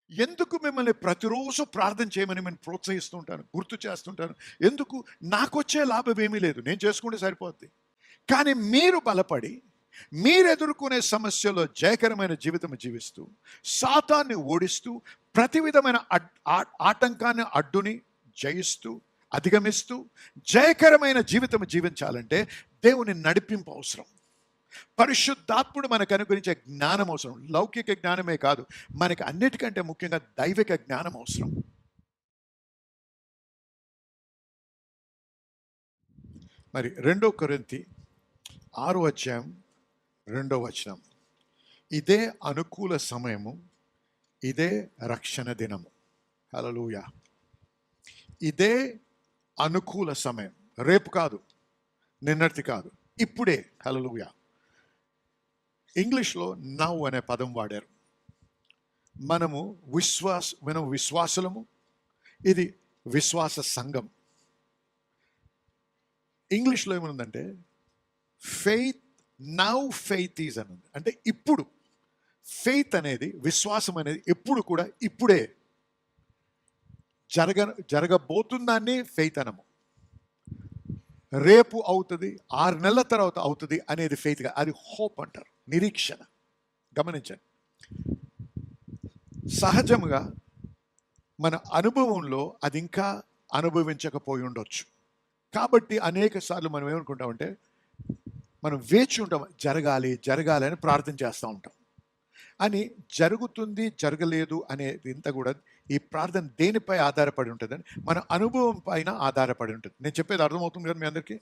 ఎందుకు మిమ్మల్ని ప్రతిరోజు ప్రార్థన చేయమని నేను ప్రోత్సహిస్తూ ఉంటాను, గుర్తు చేస్తుంటాను? ఎందుకు? నాకొచ్చే లాభం ఏమీ లేదు, నేను చేసుకుంటే సరిపోద్ది. కానీ మీరు బలపడి మీరు ఎదుర్కొనే సమస్యలో జయకరమైన జీవితం జీవిస్తూ, సాతాన్ని ఓడిస్తూ, ప్రతి విధమైన ఆటంకాన్ని అడ్డుని జయిస్తూ, అధిగమిస్తూ జయకరమైన జీవితం జీవించాలంటే దేవుని నడిపింపు అవసరం. పరిశుద్ధాత్ముడు మనకు అనుగ్రహించే జ్ఞానం అవసరం. లౌకిక జ్ఞానమే కాదు, మనకి అన్నిటికంటే ముఖ్యంగా దైవిక జ్ఞానం అవసరం. మరి 2 కొరింథీ 6వ అధ్యాయం 2వ వచనం, ఇదే అనుకూల సమయము, ఇదే రక్షణ దినము. హల్లెలూయా. ఇదే అనుకూల సమయం, రేపు కాదు, నిన్నటి కాదు, ఇప్పుడే. హల్లెలూయా. ఇంగ్లీష్లో నౌ అనే పదం వాడారు. మనము విశ్వాసులము, ఇది విశ్వాస సంఘం. ఇంగ్లీష్లో ఏమనుందంటే ఫెయిత్ నౌ, ఫెయిత్ ఈజ్ అని ఉంది. అంటే ఇప్పుడు. ఫెయిత్ అనేది, విశ్వాసం అనేది ఎప్పుడు కూడా ఇప్పుడే. జరగబోతుందాన్ని ఫెయిత్ అనము. రేపు అవుతుంది, 6 నెలల తర్వాత అవుతుంది అనేది ఫెయిత్గా, అది హోప్ అంటారు, నిరీక్షణ. గమనించండి, సహజంగా మన అనుభవంలో అది ఇంకా అనుభవించకపోయి ఉండొచ్చు. కాబట్టి అనేక సార్లు మనం ఏమనుకుంటామంటే, మనం వేచి ఉంటాం, జరగాలి జరగాలి అని ప్రార్థన చేస్తూ ఉంటాం. అని జరుగుతుంది జరగలేదు అనేది ఇంత కూడా ఈ ప్రార్థన దేనిపై ఆధారపడి ఉంటుందని, మన అనుభవం పైన ఆధారపడి ఉంటుంది. నేను చెప్పేది అర్థమవుతుంది కదా మీ అందరికీ?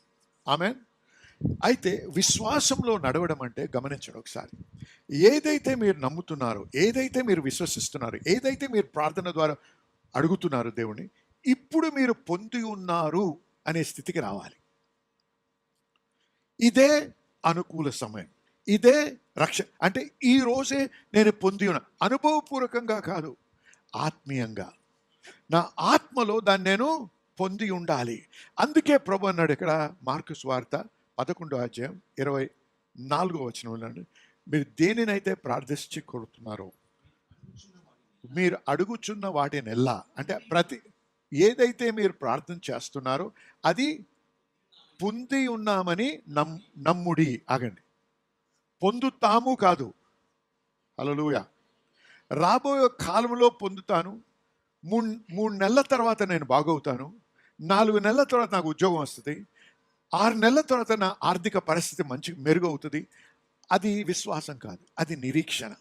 ఆమేన్. అయితే విశ్వాసంలో నడవడం అంటే గమనించండి ఒకసారి, ఏదైతే మీరు నమ్ముతున్నారో, ఏదైతే మీరు విశ్వసిస్తున్నారో, ఏదైతే మీరు ప్రార్థన ద్వారా అడుగుతున్నారో దేవుని, ఇప్పుడు మీరు పొంది ఉన్నారు అనే స్థితికి రావాలి. ఇదే అనుకూల సమయం, ఇదే రక్షణ. అంటే ఈ రోజే నేను పొంది ఉన్న, అనుభవపూర్వకంగా కాదు, ఆత్మీయంగా నా ఆత్మలో దాన్ని నేను పొంది ఉండాలి. అందుకే ప్రభు అన్నాడు ఇక్కడ మార్కు సువార్త 11వ అధ్యాయం 24వ వచనం, మీరు దేనినైతే ప్రార్థించి కొడుతున్నారో, మీరు అడుగుచున్న వాటిని ఎల్లా, అంటే ఏదైతే మీరు ప్రార్థన చేస్తున్నారో అది పొంది ఉన్నామని నమ్ముడి. ఆగండి, పొందుతాము కాదు. హల్లెలూయా. రాబోయే కాలంలో పొందుతాను, 3 నెలల తర్వాత నేను బాగవుతాను, 4 నెలల తర్వాత నాకు ఉద్యోగం వస్తుంది, 6 నెలల తర్వాత నా ఆర్థిక పరిస్థితి మెరుగవుతుంది. అది విశ్వాసం కాదు, అది నిరీక్షణ.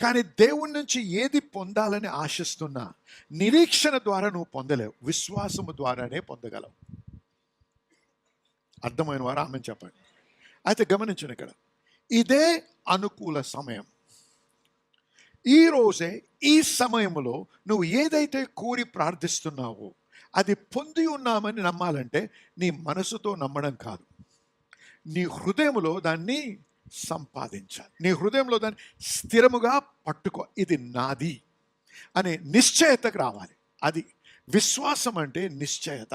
కానీ దేవుని నుంచి ఏది పొందాలని ఆశిస్తున్నా నిరీక్షణ ద్వారా నువ్వు పొందలేవు, విశ్వాసము ద్వారానే పొందగలవు. అర్థమైన వారు ఆమె చెప్పండి. అయితే గమనించండి, ఇక్కడ ఇదే అనుకూల సమయం. ఈ రోజే, ఈ సమయంలో నువ్వు ఏదైతే కోరి ప్రార్థిస్తున్నావో అది పొంది ఉన్నామని నమ్మాలంటే నీ మనసుతో నమ్మడం కాదు, నీ హృదయంలో దాన్ని సంపాదించాలి. నీ హృదయంలో దాన్ని స్థిరముగా పట్టుకో, ఇది నాది అనే నిశ్చయతకు రావాలి. అది విశ్వాసం అంటే నిశ్చయత.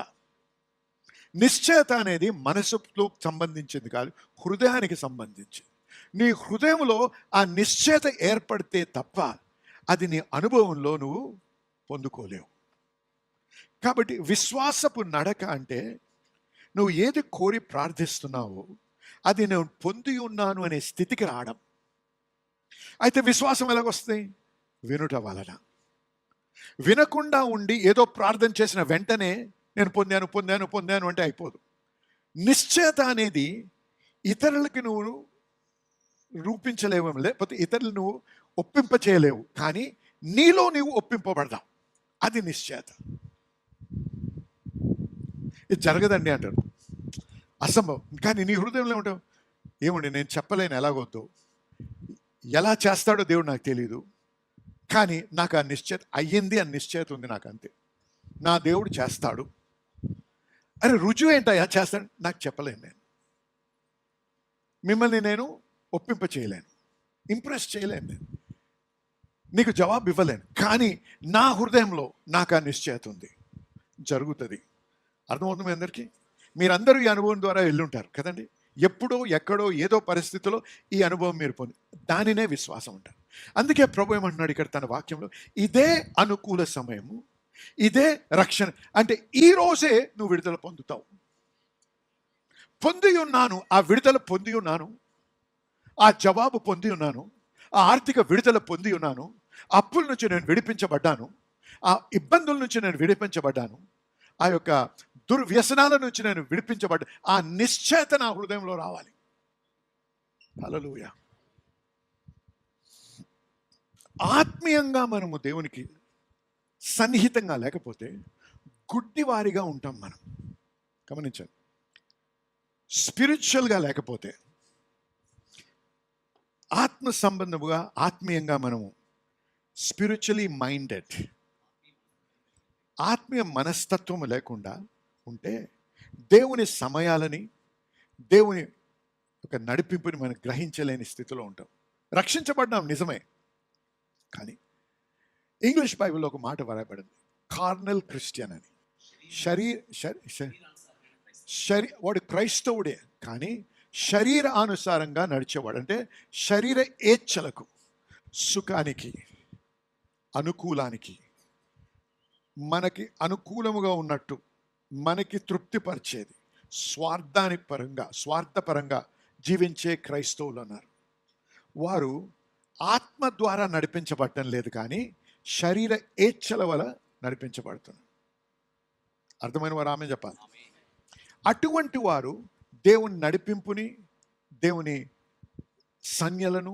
నిశ్చయత అనేది మనసుతో సంబంధించింది కాదు, హృదయానికి సంబంధించింది. నీ హృదయంలో ఆ నిశ్చయత ఏర్పడితే తప్ప అది నీ అనుభవంలో నువ్వు పొందుకోలేవు. కాబట్టి విశ్వాసపు నడక అంటే నువ్వు ఏది కోరి ప్రార్థిస్తున్నావో అది నేను పొంది ఉన్నాను అనే స్థితికి రావడం. అయితే విశ్వాసం ఎలాగొస్తుంది? వినుట వలన. వినకుండా ఉండి ఏదో ప్రార్థన చేసిన వెంటనే నేను పొందాను పొందాను పొందాను అంటే అయిపోదు. నిశ్చయత అనేది ఇతరులకి నువ్వు రూపించలేవు, లేకపోతే ఇతరులు నువ్వు ఒప్పింప చేయలేవు, కానీ నీలో నీవు ఒప్పింపబడదాం, అది నిశ్చయత. ఇది జరగదండి అంటారు, అసంభవం. కానీ నీ హృదయంలో ఉంటావు, ఏమండి నేను చెప్పలేను ఎలాగొద్దు, ఎలా చేస్తాడో దేవుడు నాకు తెలియదు, కానీ నాకు ఆ నిశ్చయత అయ్యింది, ఆ నిశ్చయత ఉంది నాకు, అంతే. నా దేవుడు చేస్తాడు. అరే రుజువు ఏంటయ్యా చేస్తాడు? నాకు చెప్పలేను, నేను మిమ్మల్ని నేను ఒప్పింప చేయలేను, ఇంప్రెస్ చేయలేను, నేను నీకు జవాబు ఇవ్వలేను, కానీ నా హృదయంలో నాకు ఆ నిశ్చయత ఉంది, జరుగుతుంది. అర్థమవుతుంది మీ అందరికీ? మీరందరూ ఈ అనుభవం ద్వారా వెళ్ళుంటారు కదండి. ఎప్పుడో ఎక్కడో ఏదో పరిస్థితిలో ఈ అనుభవం మీరు పొంది, దానినే విశ్వాసం అంటారు. అందుకే ప్రభు ఏమంటున్నాడు ఇక్కడ తన వాక్యంలో, ఇదే అనుకూల సమయము, ఇదే రక్షణ. అంటే ఈ రోజే నువ్వు విడుదల పొందుతావు. పొంది ఉన్నాను, ఆ విడుదల పొంది ఉన్నాను, ఆ జవాబు పొంది ఉన్నాను, ఆ ఆర్థిక విడుదల పొంది ఉన్నాను, అప్పుల నుంచి నేను విడిపించబడ్డాను, ఆ ఇబ్బందుల నుంచి నేను విడిపించబడ్డాను, ఆ యొక్క దుర్వ్యసనాల నుంచి నేను విడిపించబడ్డా. ఆ నిశ్చయత నా హృదయంలో రావాలి. హల్లెలూయా. ఆత్మీయంగా మనము దేవునికి సన్నిహితంగా లేకపోతే గుడ్డివారిగా ఉంటాం మనం. గమనించండి. స్పిరిచువల్గా లేకపోతే, ఆత్మ సంబంధముగా ఆత్మీయంగా మనము స్పిరిచువలీ మైండెడ్, ఆత్మీయ మనస్తత్వం లేకుండా ఉంటే దేవుని సమయాలని, దేవుని ఒక నడిపింపుని మనం గ్రహించలేని స్థితిలో ఉంటాం. రక్షించబడ్డాం నిజమే, కానీ ఇంగ్లీష్ బైబిల్లో ఒక మాట వ్రాయబడింది, కార్నల్ క్రిస్టియన్ అని. వాడు క్రైస్తవుడే కానీ శరీరానుసారంగా నడిచేవాడు. అంటే శరీర ఏచ్ఛలకు, సుఖానికి, అనుకూలానికి, మనకి అనుకూలముగా ఉన్నట్టు, మనకి తృప్తిపరిచేది, స్వార్థపరంగా జీవించే క్రైస్తవులు అన్నారు. వారు ఆత్మ ద్వారా నడిపించబడటం లేదు, కానీ శరీర ఏచ్ఛల వల్ల నడిపించబడుతున్నారు. అర్థమైన వారు ఆమె చెప్పాలి. అటువంటి వారు దేవుని నడిపింపుని, దేవుని సంజ్ఞలను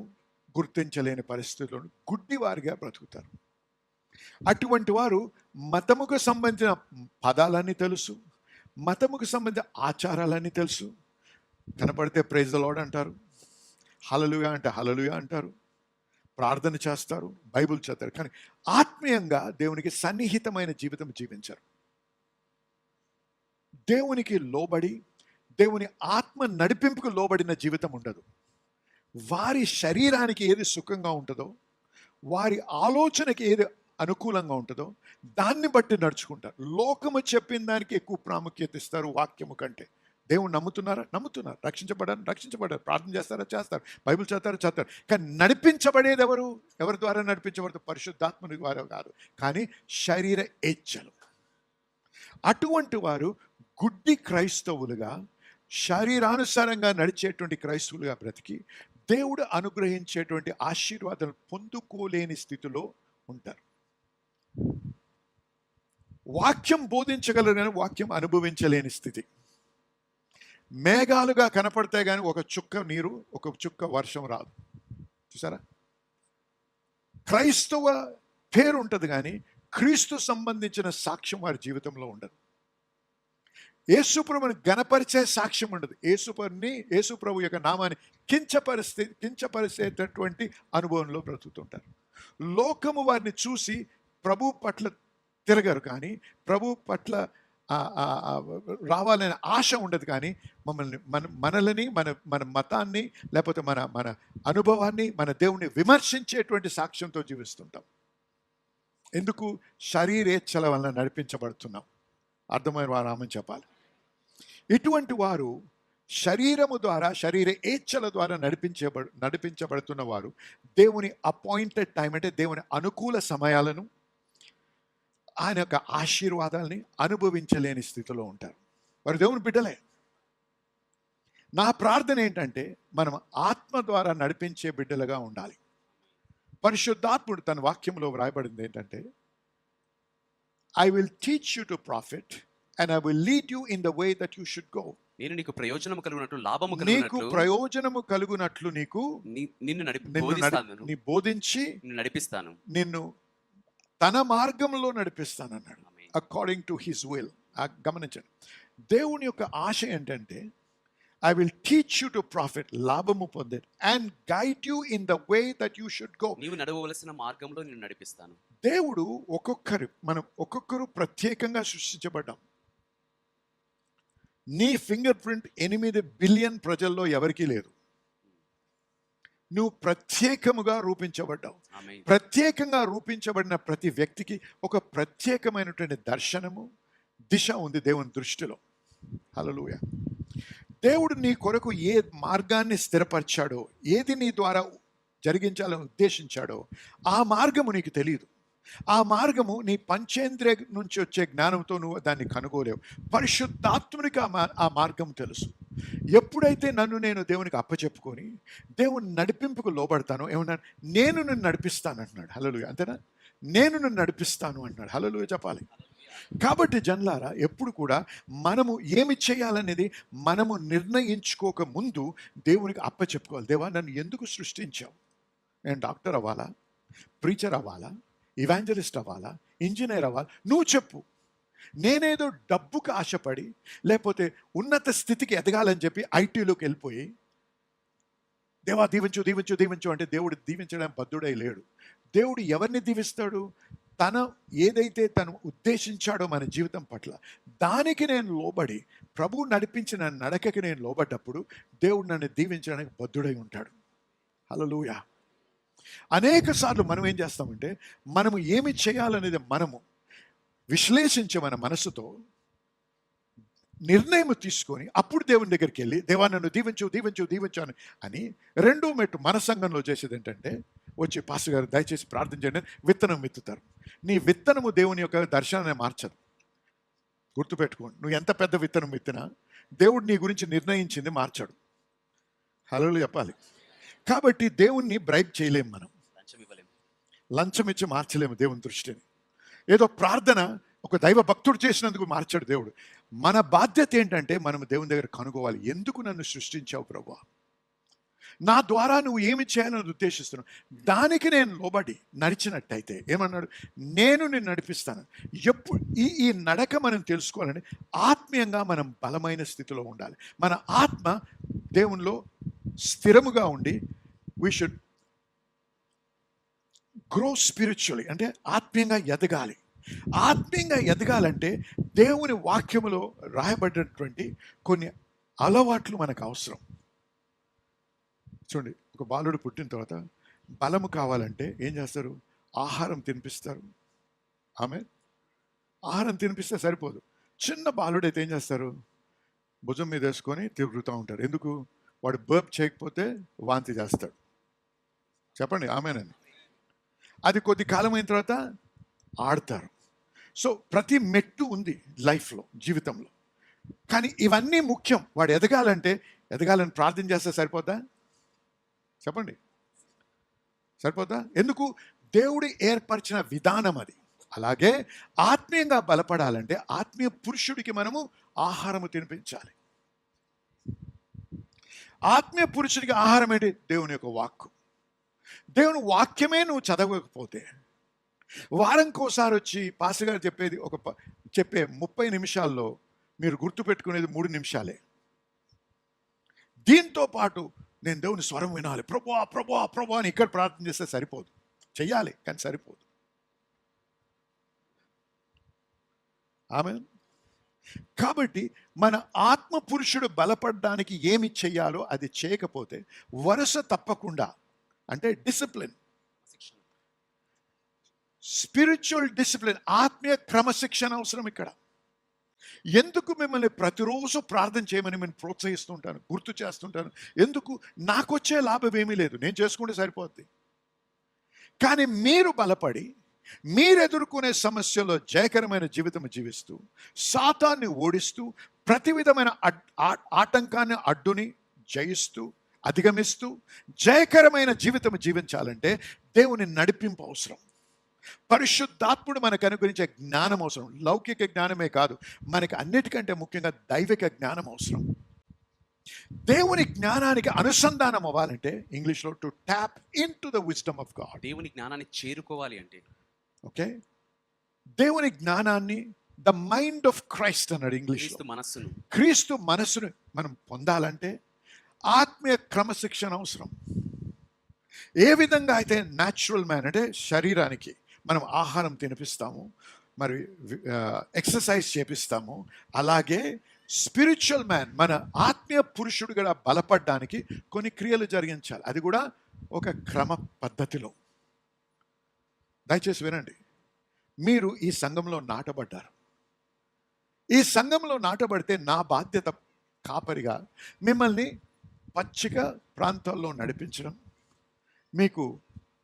గుర్తించలేని పరిస్థితులను గుడ్డివారిగా బ్రతుకుతారు. అటువంటి వారు మతముకు సంబంధించిన పదాలన్నీ తెలుసు, మతముకు సంబంధించిన ఆచారాలన్నీ తెలుసు. కనపడితే ప్రైజ్ ద లార్డ్ అంటారు, హల్లెలూయా అంటే హల్లెలూయా అంటారు, ప్రార్థన చేస్తారు, బైబిల్ చదువుతారు, కానీ ఆత్మీయంగా దేవునికి సన్నిహితమైన జీవితం జీవించరు. దేవునికి లోబడి, దేవుని ఆత్మ నడిపింపుకు లోబడిన జీవితం ఉండదు. వారి శరీరానికి ఏది సుఖంగా ఉంటుందో, వారి ఆలోచనకి ఏది అనుకూలంగా ఉంటుందో దాన్ని బట్టి నడుచుకుంటారు. లోకము చెప్పిన దానికి ఎక్కువ ప్రాముఖ్యత ఇస్తారు వాక్యము కంటే. దేవుని నమ్ముతున్నారు, రక్షించబడారు, ప్రార్థన చేస్తారు, బైబిల్ చదువుతారు, కానీ నడిపించబడేది ఎవరి ద్వారా నడిపించబడతారు? పరిశుద్ధాత్మని ద్వారా కాదు, కానీ శరీర ఏచ్ఛలు. అటువంటి వారు గుడ్డి క్రైస్తవులుగా, శరీరానుసారంగా నడిచేటువంటి క్రైస్తవులుగా బ్రతికి దేవుడు అనుగ్రహించేటువంటి ఆశీర్వాదాలు పొందుకోలేని స్థితిలో ఉంటారు. వాక్యం బోధించగలరు కానీ వాక్యం అనుభవించలేని స్థితి. మేఘాలుగా కనపడితే కానీ ఒక చుక్క నీరు, ఒక చుక్క వర్షం రాదు. చూసారా? క్రైస్తవ పేరు ఉంటుంది కానీ క్రీస్తు సంబంధించిన సాక్ష్యం వారి జీవితంలో ఉండదు. యేసుప్రభుని గణపరిచే సాక్ష్యం ఉండదు. యేసుప్రభు యొక్క నామాన్ని కించపరిచేటటువంటి అనుభవంలో బ్రతుకుతుంటారు. లోకము వారిని చూసి ప్రభు పట్ల తిరగరు, కానీ ప్రభు పట్ల రావాలనే ఆశ ఉండదు, కానీ మనల్ని మన మతాన్ని, లేకపోతే మన అనుభవాన్ని, మన దేవుని విమర్శించేటువంటి సాక్ష్యంతో జీవిస్తుంటాం. ఎందుకు? శరీరేచ్ఛల వలన నడిపించబడుతున్నాం. అర్థమైన వారు ఆమె చెప్పాలి. ఇటువంటి వారు శరీరము ద్వారా, శరీర ఏచ్ఛల ద్వారా నడిపించబడుతున్న వారు దేవుని అపాయింటెడ్ టైం, అంటే దేవుని అనుకూల సమయాలను, ఆయన యొక్క ఆశీర్వాదాలని అనుభవించలేని స్థితిలో ఉంటారు. వారు దేవుని బిడ్డలే. నా ప్రార్థన ఏంటంటే మనం ఆత్మ ద్వారా నడిపించే బిడ్డలుగా ఉండాలి. పరిశుద్ధాత్ముడు తన వాక్యంలో వ్రాయబడింది ఏంటంటే, I will teach you to profit and I will lead you in the way that you should go. నేను నీకు ప్రయోజనము కలుగునట్లు, లాభము నీకు ప్రయోజనము కలుగునట్లు నిన్ను బోధించి నడిపిస్తాను, నిన్ను తన మార్గంలో నడిపిస్తాను అన్నాడు. According to his will. గమనించండి, దేవుని యొక్క ఆశ ఏంటంటే, I will teach you to profit, లాభము పొందే, and guide you in the way that you should go. నీవు నడవవలసిన మార్గంలో నిన్ను నడిపిస్తాను. దేవుడు మనం ఒక్కొక్కరు ప్రత్యేకంగా సృష్టించబడ్డాం. నీ ఫింగర్ ప్రింట్ 8 బిలియన్ ప్రజల్లో ఎవరికీ లేదు. నువ్వు ప్రత్యేకముగా రూపించబడ్డావు. ప్రత్యేకంగా రూపించబడిన ప్రతి వ్యక్తికి ఒక ప్రత్యేకమైనటువంటి దర్శనము, దిశ ఉంది దేవుని దృష్టిలో. హల్లెలూయా. దేవుడు నీ కొరకు ఏ మార్గాన్ని స్థిరపరిచాడో, ఏది నీ ద్వారా జరిగించాలని ఉద్దేశించాడో ఆ మార్గము నీకు తెలియదు. ఆ మార్గము నీ పంచేంద్రియ నుంచి వచ్చే జ్ఞానంతో నువ్వు దాన్ని కనుగోలేవు. పరిశుద్ధాత్మునికి ఆ మార్గం తెలుసు. ఎప్పుడైతే నన్ను నేను దేవునికి అప్పచెప్పుకొని దేవుని నడిపింపుకు లోబడతానో ఏమన్నాడు, నేను నిన్ను నడిపిస్తాను అంటున్నాడు. హల్లెలూయా. అంతేనా? నేను నిన్ను నడిపిస్తాను అంటున్నాడు. హల్లెలూయా చెప్పాలి. కాబట్టి జన్లారా, ఎప్పుడు కూడా మనము ఏమి చేయాలనేది మనము నిర్ణయించుకోక ముందు దేవునికి అప్పచెప్పుకోవాలి. దేవా, నన్ను ఎందుకు సృష్టించావు? నేను డాక్టర్ అవ్వాలా, ప్రీచర్ అవ్వాలా, ఇవాంజలిస్ట్ అవ్వాలా, ఇంజనీర్ అవ్వాలి? నువ్వు చెప్పు. నేనేదో డబ్బుకు ఆశపడి లేకపోతే ఉన్నత స్థితికి ఎదగాలని చెప్పి ఐటీలోకి వెళ్ళిపోయి దేవా దీవించు దీవించు దీవించు అంటే దేవుడు దీవించడానికి బద్ధుడై లేడు. దేవుడు ఎవరిని దీవిస్తాడు? ఏదైతే తను ఉద్దేశించాడో మన జీవితం పట్ల దానికి నేను లోబడి ప్రభువు నడిపించిన నడకకి నేను లోబడ్డప్పుడు దేవుడు నన్ను దీవించడానికి బద్ధుడై ఉంటాడు. హల్లెలూయా. అనేక సార్లు మనం ఏం చేస్తామంటే మనము ఏమి చేయాలనేది మనము విశ్లేషించి మన మనసుతో నిర్ణయం తీసుకొని అప్పుడు దేవుని దగ్గరికి వెళ్ళి దేవా నన్ను దీవించు దీవించు దీవించు అని రెండో మెట్టు మన సంఘంలో చేసేది ఏంటంటే వచ్చి పాస్టర్ గారు దయచేసి ప్రార్థన చేయండి, విత్తనం విత్తుతారు. నీ విత్తనము దేవుని యొక్క దర్శనాన్ని మార్చదు. గుర్తుపెట్టుకోండి, నువ్వు ఎంత పెద్ద విత్తనం విత్తినా దేవుడు నీ గురించి నిర్ణయించింది మార్చాడు. హల్లెలూయా చెప్పాలి. కాబట్టి దేవుణ్ణి బ్రైబ్ చేయలేము, మనం లంచం ఇచ్చి మార్చలేము దేవుని దృష్టిని. ఏదో ప్రార్థన ఒక దైవ భక్తుడు చేసినందుకు మార్చాడు దేవుడు. మన బాధ్యత ఏంటంటే మనం దేవుని దగ్గర కనుగోవాలి, ఎందుకు నన్ను సృష్టించావు ప్రభువా, నా ద్వారా నువ్వు ఏమి చేయాలని ఉద్దేశిస్తున్నావు, దానికి నేను లోబడి నడిచినట్టయితే ఏమన్నాడు, నేను నిన్ను నడిపిస్తాను. ఎప్పుడు ఈ నడక మనం తెలుసుకోవాలని ఆత్మీయంగా మనం బలమైన స్థితిలో ఉండాలి. మన ఆత్మ దేవునిలో స్థిరముగా ఉండి వీ షుడ్ గ్రో స్పిరిచువల్లీ, అంటే ఆత్మీయంగా ఎదగాలి. ఆత్మీయంగా ఎదగాలంటే దేవుని వాక్యములో రాయబడినటువంటి కొన్ని అలవాట్లు మనకు అవసరం. చూడండి, ఒక బాలుడు పుట్టిన తర్వాత బలము కావాలంటే ఏం చేస్తారు? ఆహారం తినిపిస్తారు. ఆహారం తినిపిస్తే సరిపోదు. చిన్న బాలుడైతే ఏం చేస్తారు? భుజం మీద వేసుకొని తిరుగుతూ ఉంటారు. ఎందుకు? వాడు బర్ప్ చేయకపోతే వాంతి చేస్తాడు. చెప్పండి ఆమేనండి. అది కొద్ది కాలం అయిన తర్వాత ఆడతారు. సో ప్రతి మెట్టు ఉంది లైఫ్లో, జీవితంలో. కానీ ఇవన్నీ ముఖ్యం. వాడు ఎదగాలని ప్రార్థన చేస్తే సరిపోద్దా? చెప్పండి, సరిపోద్దా? ఎందుకు? దేవుడు ఏర్పరిచిన విధానం అది. అలాగే ఆత్మీయంగా బలపడాలంటే ఆత్మీయ పురుషుడికి మనము ఆహారము తినిపించాలి. ఆత్మీయ పురుషుడికి ఆహారం ఏంటి? దేవుని యొక్క వాక్కు. దేవుని వాక్యమే నువ్వు చదవకపోతే, వారంకోసారి వచ్చి పాస్టర్ గారు చెప్పే 30 నిమిషాల్లో మీరు గుర్తుపెట్టుకునేది 3 నిమిషాలే. దీంతో పాటు నేను దేవుని స్వరం వినాలి, ప్రభువా ప్రభువా ప్రభువా అని ఇక్కడ ప్రార్థన చేస్తే సరిపోదు. చెయ్యాలి కానీ సరిపోదు. ఆమేన్. కాబట్టి మన ఆత్మ పురుషుడు బలపడడానికి ఏమి చెయ్యాలో అది చేయకపోతే వరుస తప్పకుండా, అంటే డిసిప్లిన్, స్పిరిచువల్ డిసిప్లిన్, ఆత్మీయ క్రమశిక్షణ అవసరం ఇక్కడ. ఎందుకు మిమ్మల్ని ప్రతిరోజు ప్రార్థన చేయమని నేను ప్రోత్సహిస్తుంటాను, గుర్తు చేస్తుంటాను? ఎందుకు? నాకు వచ్చే లాభం ఏమీ లేదు, నేను చేసుకుంటే సరిపోద్ది. కానీ మీరు బలపడి మీరు ఎదుర్కొనే సమస్యలో జయకరమైన జీవితం జీవిస్తూ, సాతాన్ని ఓడిస్తూ, ప్రతి విధమైన ఆటంకాన్ని అడ్డుని జయిస్తూ, అధిగమిస్తూ జయకరమైన జీవితం జీవించాలంటే దేవుని నడిపింపు అవసరం. పరిశుద్ధాత్ముడు మనకు అనుగ్రహించే జ్ఞానం అవసరం. లౌకిక జ్ఞానమే కాదు, మనకి అన్నిటికంటే ముఖ్యంగా దైవిక జ్ఞానం అవసరం. దేవుని జ్ఞానానికి అనుసంధానం అవ్వాలంటే ఇంగ్లీష్లో to tap in to the wisdom of God. దేవుని జ్ఞానాన్ని చేరుకోవాలి అంటే, ఓకే, దేవుని జ్ఞానాన్ని, ద మైండ్ ఆఫ్ క్రైస్ట్ అన్నాడు ఇంగ్లీష్. క్రీస్తు మనస్సును మనం పొందాలంటే ఆత్మీయ క్రమశిక్షణ అవసరం. ఏ విధంగా అయితే న్యాచురల్ మ్యాన్ అంటే శరీరానికి మనం ఆహారం తినిపిస్తాము, మరి ఎక్సర్సైజ్ చేపిస్తాము, అలాగే స్పిరిచువల్ మ్యాన్, మన ఆత్మీయ పురుషుడు కూడా బలపడడానికి కొన్ని క్రియలు జరిగించాలి. అది కూడా ఒక క్రమ పద్ధతిలో. దయచేసి వినండి, మీరు ఈ సంఘంలో నాటబడ్డారు. ఈ సంఘంలో నాటబడితే నా బాధ్యత కాపరిగా మిమ్మల్ని పచ్చిక ప్రాంతాల్లో నడిపించడం, మీకు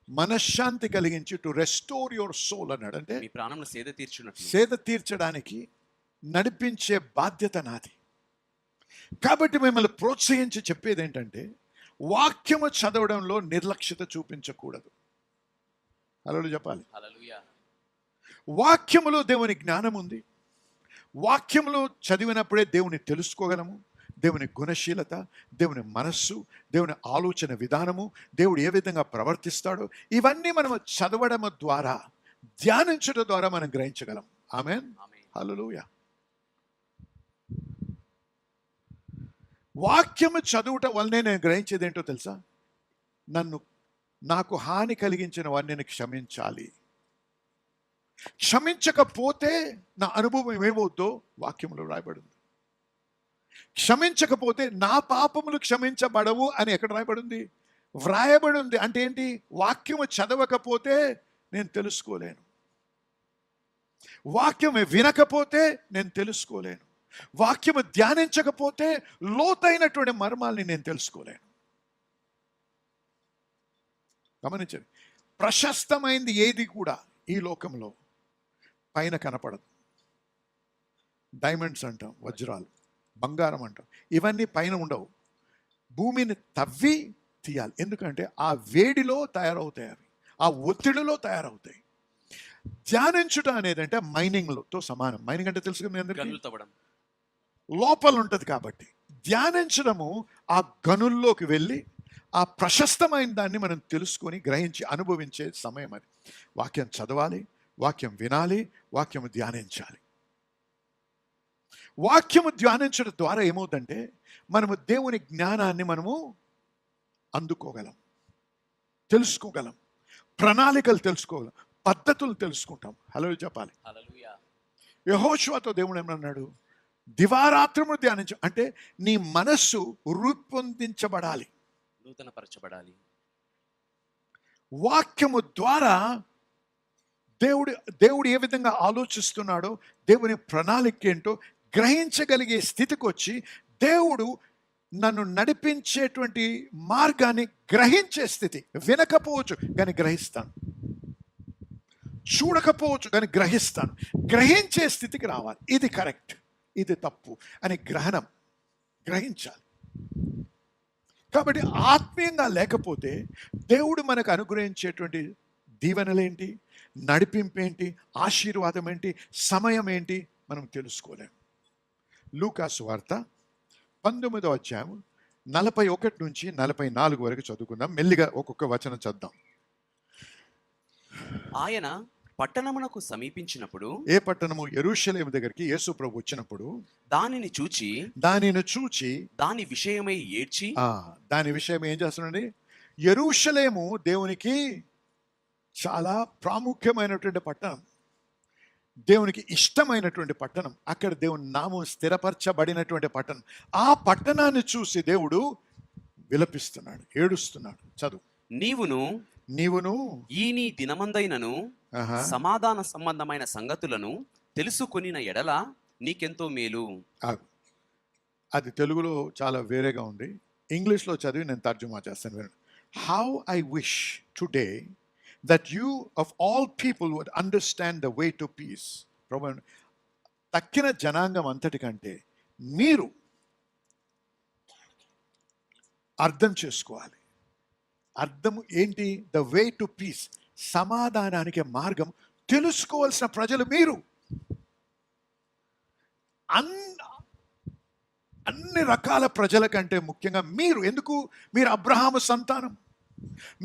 మనశ్శాంతి కలిగించి టు రెస్టోర్ యువర్ సోల్ అన్నాడు. అంటే మీ ప్రాణంలో సేద తీర్చున్నట్లు సేద తీర్చడానికి నడిపించే బాధ్యత నాది. కాబట్టి మిమ్మల్ని ప్రోత్సహించి చెప్పేది ఏంటంటే వాక్యము చదవడంలో నిర్లక్ష్యత చూపించకూడదు. హల్లెలూయా చెప్పాలి. హల్లెలూయా. వాక్యములో దేవుని జ్ఞానం ఉంది. వాక్యములో చదివినప్పుడే దేవుని తెలుసుకోగలము. దేవుని గుణశీలత, దేవుని మనస్సు, దేవుని ఆలోచన విధానము, దేవుడు ఏ విధంగా ప్రవర్తిస్తాడో ఇవన్నీ మనం చదవడం ద్వారా, ధ్యానించడం ద్వారా మనం గ్రహించగలం. ఆమేన్. ఆమేన్. హల్లెలూయా. వాక్యము చదువుట వల్లనే నేను గ్రహించేది ఏంటో తెలుసా? నాకు హాని కలిగించిన వారిని నేను క్షమించాలి. క్షమించకపోతే నా అనుభవం ఏమవుద్దో వాక్యంలో రాయబడింది. క్షమించకపోతే నా పాపములు క్షమించబడవు అని ఎక్కడ రాయబడింది? వ్రాయబడి ఉంది. అంటే ఏంటి? వాక్యము చదవకపోతే నేను తెలుసుకోలేను. వాక్యము వినకపోతే నేను తెలుసుకోలేను. వాక్యము ధ్యానించకపోతే లోతైనటువంటి మర్మాల్ని నేను తెలుసుకోలేను. గమనించండి, ప్రశస్తమైంది ఏది కూడా ఈ లోకంలో పైన కనపడదు. డైమండ్స్ అంటాం, వజ్రాలు, బంగారం అంటాం, ఇవన్నీ పైన ఉండవు. భూమిని తవ్వి తీయాలి. ఎందుకంటే ఆ వేడిలో తయారవుతాయి, అవి ఆ ఒత్తిడిలో తయారవుతాయి. ధ్యానించుట అనేది అంటే మైనింగ్తో సమానం. మైనింగ్ అంటే తెలుసు కదా మీ అందరికీ, గనులు తవ్వడం. లోపల ఉంటుంది. కాబట్టి ధ్యానించడము ఆ గనుల్లోకి వెళ్ళి ఆ ప్రశస్తమైన దాన్ని మనం తెలుసుకొని గ్రహించి అనుభవించే సమయం అది. వాక్యం చదవాలి, వాక్యం వినాలి, వాక్యము ధ్యానించాలి. వాక్యము ధ్యానించడం ద్వారా ఏమవుతుందంటే మనము దేవుని జ్ఞానాన్ని మనము అందుకోగలం, తెలుసుకోగలం, ప్రణాళికలు తెలుసుకోగలం, పద్ధతులు తెలుసుకుంటాం. హల్లెలూయా చెప్పాలి. హల్లెలూయా. యెహోషువతో దేవుడు ఏమన్నాడు? దివారాత్రము ధ్యానించు. అంటే నీ మనస్సు రూపొందించబడాలి, నూతనపరచబడాలి. వాక్యము ద్వారా దేవుడు ఏ విధంగా ఆలోచిస్తున్నాడో, దేవుని ప్రణాళిక ఏంటో గ్రహించగలిగే స్థితికి వచ్చి దేవుడు నన్ను నడిపించేటువంటి మార్గాన్ని గ్రహించే స్థితి. వినకపోవచ్చు కానీ గ్రహిస్తాను, చూడకపోవచ్చు కానీ గ్రహిస్తాను, గ్రహించే స్థితికి రావాలి. ఇది కరెక్ట్, ఇది తప్పు అని గ్రహించాలి. కాబట్టి ఆత్మీయంగా లేకపోతే దేవుడు మనకు అనుగ్రహించేటువంటి దీవెనలేంటి, నడిపింపేంటి, ఆశీర్వాదం ఏంటి, సమయం ఏంటి మనం తెలుసుకోలేం. లూకా సువార్త 19వ అధ్యాయం 41 నుంచి 44 వరకు చదువుకుందాం. మెల్లిగా ఒక్కొక్క వచనం చదువుదాం. ఆయన పట్టణమునకు సమీపించినప్పుడు, ఏ పట్టణము? యెరూషలేము దగ్గరికి యేసు ప్రభు వచ్చినప్పుడు దానిని చూచి దాని విషయమై ఏడ్చి. దాని విషయం ఏం చేస్తున్నాడండి? యెరూషలేము దేవునికి చాలా ప్రాముఖ్యమైనటువంటి పట్టణం, దేవునికి ఇష్టమైనటువంటి పట్టణం, అక్కడ దేవుని నామం స్థిరపరచబడినటువంటి పట్టణం. ఆ పట్టణాన్ని చూసి దేవుడు విలపిస్తున్నాడు, ఏడుస్తున్నాడు. చదువు. నీవును ఈ నీ దినమందైనను సమాధాన సంబంధమైన సంగతులను తెలుసుకొనిన ఎడల నీకెంతో మేలు. అది తెలుగులో చాలా వేరేగా ఉంది. ఇంగ్లీష్లో చదివి నేను తర్జుమా చేస్తాను. How I wish today that you of all people would understand the way to peace. తక్కిన జనాంగం అంతటికంటే మీరు అర్థం చేసుకోవాలి. అర్థం ఏంటి? ద వే టు పీస్, సమాధానానికి మార్గం తెలుసుకోవాల్సిన ప్రజలు మీరు. అన్ని రకాల ప్రజల కంటే ముఖ్యంగా మీరు. ఎందుకు? మీరు అబ్రహాము సంతానం,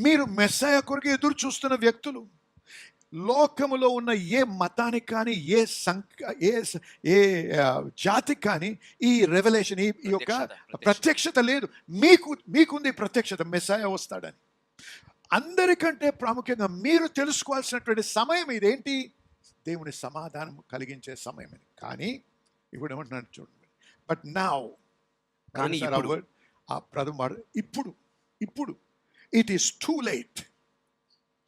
మీరు మెస్సయ కొరకు ఎదురు చూస్తున్న వ్యక్తులు. లోకములో ఉన్న ఏ మతానికి కానీ, ఏ జాతికి కానీ ఈ రెవల్యూషన్, ఈ యొక్క ప్రత్యక్షత లేదు. మీకుంది ప్రత్యక్షత, మెస్సయ వస్తాడని. అందరికంటే ప్రాముఖ్యంగా మీరు తెలుసుకోవాల్సినటువంటి సమయం ఇదేంటి? దేవుని సమాధానం కలిగించే సమయం ఇది. కానీ ఇప్పుడు ఏమంటున్నాడు చూడండి. బట్ నౌ, ఆ ప్రథమ ఇప్పుడు ఇట్ ఈస్ టూ లేట్.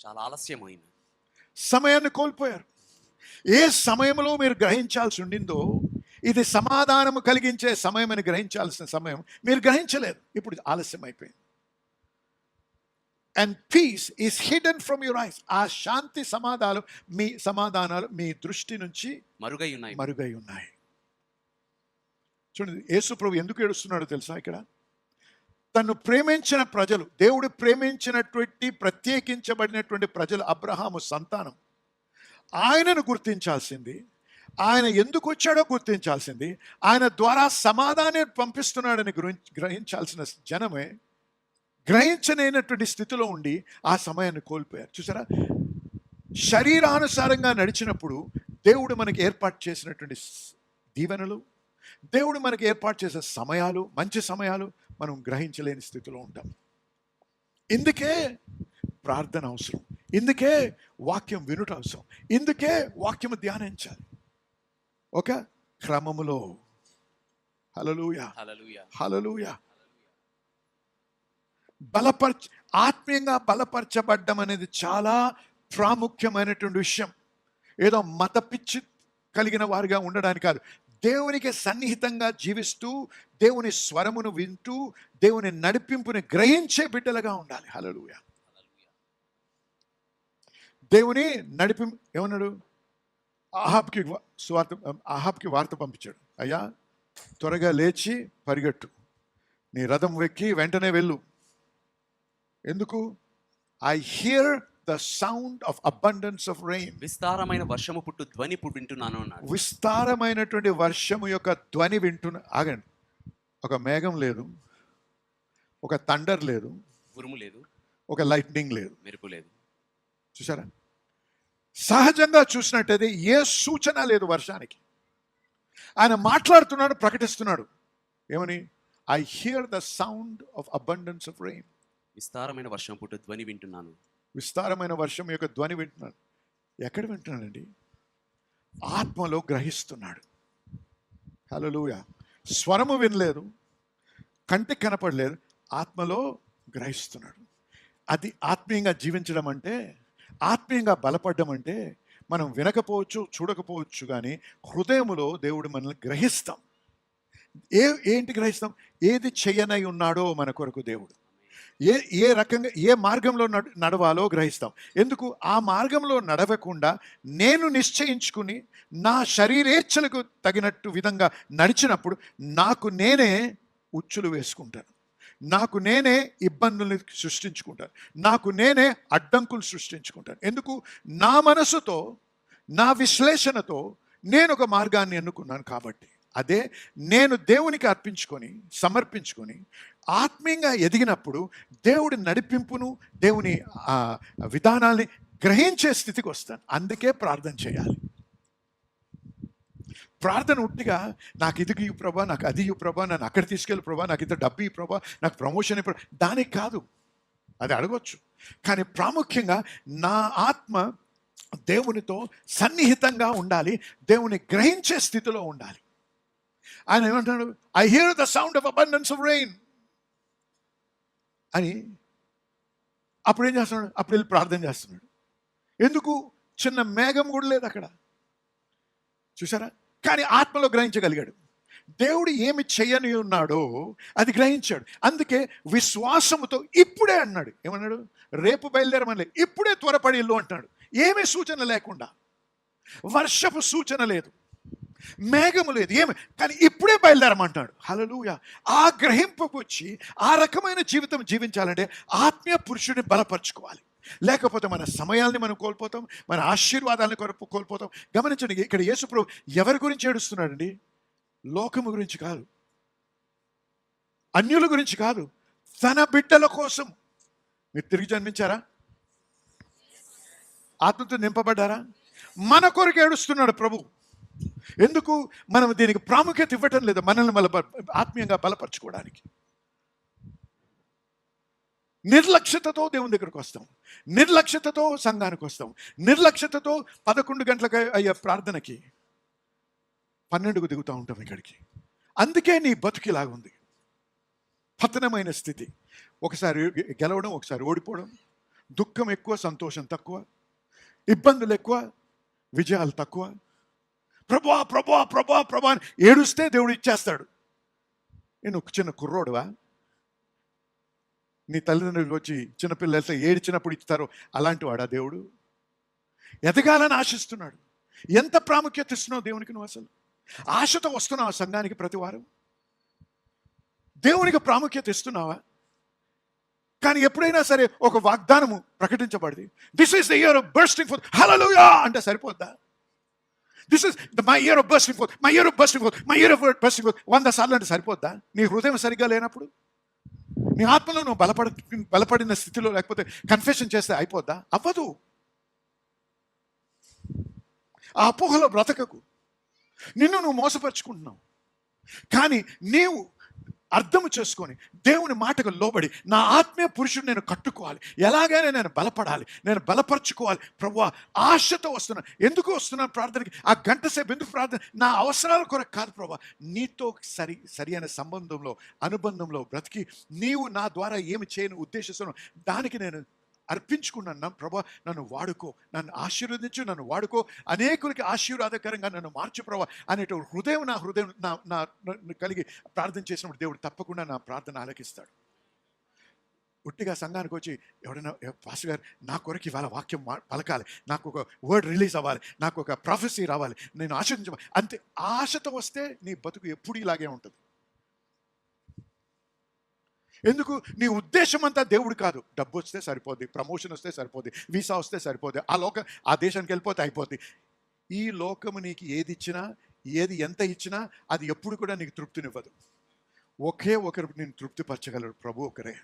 చాలా ఆలస్యమైంది. సమయాన్ని కోల్పోయారు. ఏ సమయంలో మీరు గ్రహించాల్సి ఉండిందో, ఇది సమాధానము కలిగించే సమయం అని గ్రహించాల్సిన సమయం మీరు గ్రహించలేదు. ఇప్పుడు ఆలస్యం అయిపోయింది. And peace is hidden from your eyes. ఆ శాంతి సమాధానాలు మీ దృష్టి నుంచి మరుగై ఉన్నాయి. చూడండి, యేసు ప్రభు ఎందుకు ఏడుస్తున్నాడో తెలుసా? ఇక్కడ తను ప్రేమించిన ప్రజలు, దేవుడు ప్రేమించినటువంటి ప్రత్యేకించబడినటువంటి ప్రజలు, అబ్రహాము సంతానం, ఆయనను గుర్తించాల్సింది, ఆయన ఎందుకు వచ్చాడో గుర్తించాల్సింది, ఆయన ద్వారా సమాధానం పంపిస్తున్నాడని గ్రహించాల్సిన జనమే గ్రహించలేనటువంటి స్థితిలో ఉండి ఆ సమయాన్ని కోల్పోయారు. చూసారా, శరీరానుసారంగా నడిచినప్పుడు దేవుడు మనకి ఏర్పాటు చేసినటువంటి దీవెనలు, దేవుడు మనకి ఏర్పాటు చేసే సమయాలు, మంచి సమయాలు మనం గ్రహించలేని స్థితిలో ఉంటాం. ఇందుకే ప్రార్థన అవసరం, ఇందుకే వాక్యం వినుట అవసరం, ఇందుకే వాక్యము ధ్యానించాలి ఒక క్రమములో. హల్లెలూయా, హల్లెలూయా. ఆత్మీయంగా బలపరచబడ్డం అనేది చాలా ప్రాముఖ్యమైనటువంటి విషయం. ఏదో మత పిచ్చి కలిగిన వారిగా ఉండడానికి కాదు, దేవునికి సన్నిహితంగా జీవిస్తూ, దేవుని స్వరమును వింటూ, దేవుని నడిపింపుని గ్రహించే బిడ్డలుగా ఉండాలి. హల్లెలూయా. దేవుని ఏమన్నాడు? అహాబ్కి వార్త పంపించాడు, అయ్యా త్వరగా లేచి పరిగెట్టు, నీ రథం వెక్కి వెంటనే వెళ్ళు. ఎందుకు? I here the sound of abundance of rain. విస్తారమైన వర్షము పుట్టు ధ్వని వింటున్నాను అన్నాడు. విస్తారమైనటువంటి వర్షము యొక్క ధ్వని వింటున్నా. ఆగండి, ఒక మేఘం లేదు, ఒక థండర్ లేదు, ఉరుము లేదు, ఒక లైట్నింగ్ లేదు, మెరుపు లేదు. చూసారా, సహజంగా చూసినట్టయితే ఏ సూచన లేదు వర్షానికి. ఆయన మాట్లాడుతున్నాడు, ప్రకటిస్తున్నాడు, ఏమని? I here the sound of abundance of rain. విస్తారమైన వర్షం పుట్టు ధ్వని వింటున్నాను. విస్తారమైన వర్షం యొక్క ధ్వని వింటున్నాడు. ఎక్కడ వింటున్నాడండి? ఆత్మలో గ్రహిస్తున్నాడు. హల్లెలూయా. స్వరము వినలేదు, కంటికి కనపడలేదు, ఆత్మలో గ్రహిస్తున్నాడు. అది ఆత్మీయంగా జీవించడం అంటే, ఆత్మీయంగా బలపడడం అంటే, మనం వినకపోవచ్చు, చూడకపోవచ్చు, కానీ హృదయములో దేవుడు మనల్ని గ్రహిస్తాం. ఏంటి గ్రహిస్తాం? ఏది చేయనై ఉన్నాడో మన కొరకు దేవుడు, ఏ రకంగా, ఏ మార్గంలో నడవాలో గ్రహిస్తాం. ఎందుకు? ఆ మార్గంలో నడవకుండా నేను నిశ్చయించుకుని నా శరీరేచ్ఛలకు తగినట్టు విధంగా నడిచినప్పుడు నాకు నేనే ఉచ్చులు వేసుకుంటాను, నాకు నేనే ఇబ్బందుల్ని సృష్టించుకుంటాను, నాకు నేనే అడ్డంకులు సృష్టించుకుంటాను. ఎందుకు? నా మనసుతో, నా విశ్లేషణతో నేను ఒక మార్గాన్ని ఎన్నుకున్నాను కాబట్టి. అదే నేను దేవునికి అర్పించుకొని, సమర్పించుకొని ఆత్మీయంగా ఎదిగినప్పుడు దేవుడి నడిపింపును, దేవుని విధానాల్ని గ్రహించే స్థితికి వస్తాను. అందుకే ప్రార్థన చేయాలి. ప్రార్థన ఉట్టిగా నాకు ఇది ఇవ్వు ప్రభా, నాకు అది ఇవ్వు ప్రభా, నన్ను అక్కడ తీసుకెళ్ళి ప్రభా, నాకు ఇంత డబ్బు ఇవ్వు ప్రభా, నాకు ప్రమోషన్ ఇవ్వు, దానికి కాదు. అది అడగొచ్చు, కానీ ప్రాముఖ్యంగా నా ఆత్మ దేవునితో సన్నిహితంగా ఉండాలి, దేవుని గ్రహించే స్థితిలో ఉండాలి. ఆయన ఏమంటాడు? I here the sound of abundance of rain అని. అప్పుడు ఏం చేస్తున్నాడు? అప్పుడు వెళ్ళి ప్రార్థన చేస్తున్నాడు. ఎందుకు? చిన్న మేఘం కూడా లేదు అక్కడ, చూసారా? కానీ ఆత్మలో గ్రహించగలిగాడు. దేవుడు ఏమి చేయని ఉన్నాడో అది గ్రహించాడు. అందుకే విశ్వాసముతో ఇప్పుడే అన్నాడు. ఏమన్నాడు? రేపు బయలుదేరమని, ఇప్పుడే త్వరపడి ఇల్లు అంటున్నాడు. ఏమీ సూచన లేకుండా, వర్షపు సూచన లేదు, మేఘము లేదు, ఏమి, కానీ ఇప్పుడే బయలుదేరమంటాడు. హల్లెలూయా. ఆ గ్రహింపుకు వచ్చి ఆ రకమైన జీవితం జీవించాలంటే ఆత్మీయ పురుషుడిని బలపరచుకోవాలి. లేకపోతే మన సమయాల్ని మనం కోల్పోతాం, మన ఆశీర్వాదాలను కోల్పోతాం. గమనించండి, ఇక్కడ యేసు ప్రభు ఎవరి గురించి ఏడుస్తున్నాడండి? లోకము గురించి కాదు, అన్యుల గురించి కాదు, తన బిడ్డల కోసం. మీరు తిరిగి జన్మించారా? ఆత్మతో నింపబడ్డారా? మన కొరకు ఏడుస్తున్నాడు ప్రభు. ఎందుకు? మనం దీనికి ప్రాముఖ్యత ఇవ్వటం లేదు, మనల్ని ఆత్మీయంగా బలపరచుకోవడానికి. నిర్లక్ష్యతతో దేవుని దగ్గరకు వస్తాం, నిర్లక్ష్యతతో సంఘానికి వస్తాం, నిర్లక్ష్యతతో 11 గంటలకు అయ్యే ప్రార్థనకి 12కు దిగుతూ ఉంటాం ఇక్కడికి. అందుకే నీ బతుకిలాగుంది, పతనమైన స్థితి. ఒకసారి గెలవడం, ఒకసారి ఓడిపోవడం, దుఃఖం ఎక్కువ, సంతోషం తక్కువ, ఇబ్బందులు ఎక్కువ, విజయాలు తక్కువ. ప్రభువా ప్రభువా ప్రభువా ప్రభా అని ఏడుస్తే దేవుడు ఇచ్చేస్తాడు. నేను ఒక చిన్న కుర్రోడువా? నీ తల్లిదండ్రులకు వచ్చి చిన్నపిల్లలతో ఏడ్చినప్పుడు ఇస్తారు అలాంటి వాడా దేవుడు? ఎదగాలని ఆశిస్తున్నాడు. ఎంత ప్రాముఖ్యత ఇస్తున్నావు దేవునికి నువ్వు? అసలు ఆశతో వస్తున్నావా సంఘానికి ప్రతి వారం? దేవునికి ప్రాముఖ్యత ఇస్తున్నావా? కానీ ఎప్పుడైనా సరే ఒక వాగ్దానము ప్రకటించబడింది, this is the year of bursting forth, hallelujah అంటే సరిపోద్దా? This is my year of bursting forth, my year of bursting forth, my year of bursting forth 100 సార్లు అంటే సరిపోద్దా? నీ హృదయం సరిగ్గా లేనప్పుడు, నీ ఆత్మలో నువ్వు బలపడిన స్థితిలో లేకపోతే కన్ఫెషన్ చేస్తే అయిపోద్దా? అవ్వదు. ఆ అపోహలో బ్రతకకు. నిన్ను నువ్వు మోసపరుచుకుంటున్నావు. కానీ నీవు అర్థము చేసుకొని దేవుని మాటకు లోబడి నా ఆత్మీయ పురుషుడు నేను కట్టుకోవాలి, ఎలాగైనా నేను బలపడాలి, నేను బలపరుచుకోవాలి ప్రభువా, ఆశతో వస్తున్నాను. ఎందుకు వస్తున్నాను ప్రార్థనకి? ఆ గంట సేపు ఎందుకు ప్రార్థన? నా అవసరాల కొరకు కాదు ప్రభువా, నీతో సరి అయిన సంబంధంలో అనుబంధంలో బ్రతికి నీవు నా ద్వారా ఏమి చేయని ఉద్దేశిస్తున్నావు దానికి నేను అర్పించుకున్నాను. ప్రభా నన్ను వాడుకో, నన్ను ఆశీర్వదించు, నన్ను వాడుకో, అనేకులకి ఆశీర్వాదకరంగా నన్ను మార్చు ప్రభా అనేటువంటి హృదయం నా కలిగి ప్రార్థన చేసినప్పుడు దేవుడు తప్పకుండా నా ప్రార్థన ఆలకిస్తాడు. ఉట్టిగా సంఘానికి వచ్చి ఎవరైనా పాస్టర్ గారు నా కొరకు ఇవాళ వాక్యం పలకాలి, నాకు ఒక వర్డ్ రిలీజ్ అవ్వాలి, నాకు ఒక ప్రాఫెసీ రావాలి, నేను ఆశీర్వదించాలి అంతే. ఆశతో వస్తే నీ బతుకు ఎప్పుడు ఇలాగే ఉంటుంది. ఎందుకు? నీ ఉద్దేశం అంతా దేవుడు కాదు. డబ్బు వస్తే సరిపోద్ది, ప్రమోషన్ వస్తే సరిపోద్ది, వీసా వస్తే సరిపోద్ది, ఆ దేశానికి వెళ్ళిపోతే అయిపోద్ది. ఈ లోకము నీకు ఏది ఇచ్చినా, ఎంత ఇచ్చినా అది ఎప్పుడు కూడా నీకు తృప్తినివ్వదు. ఒకే ఒకరు నేను తృప్తిపరచగలరు, ప్రభు ఒకరే.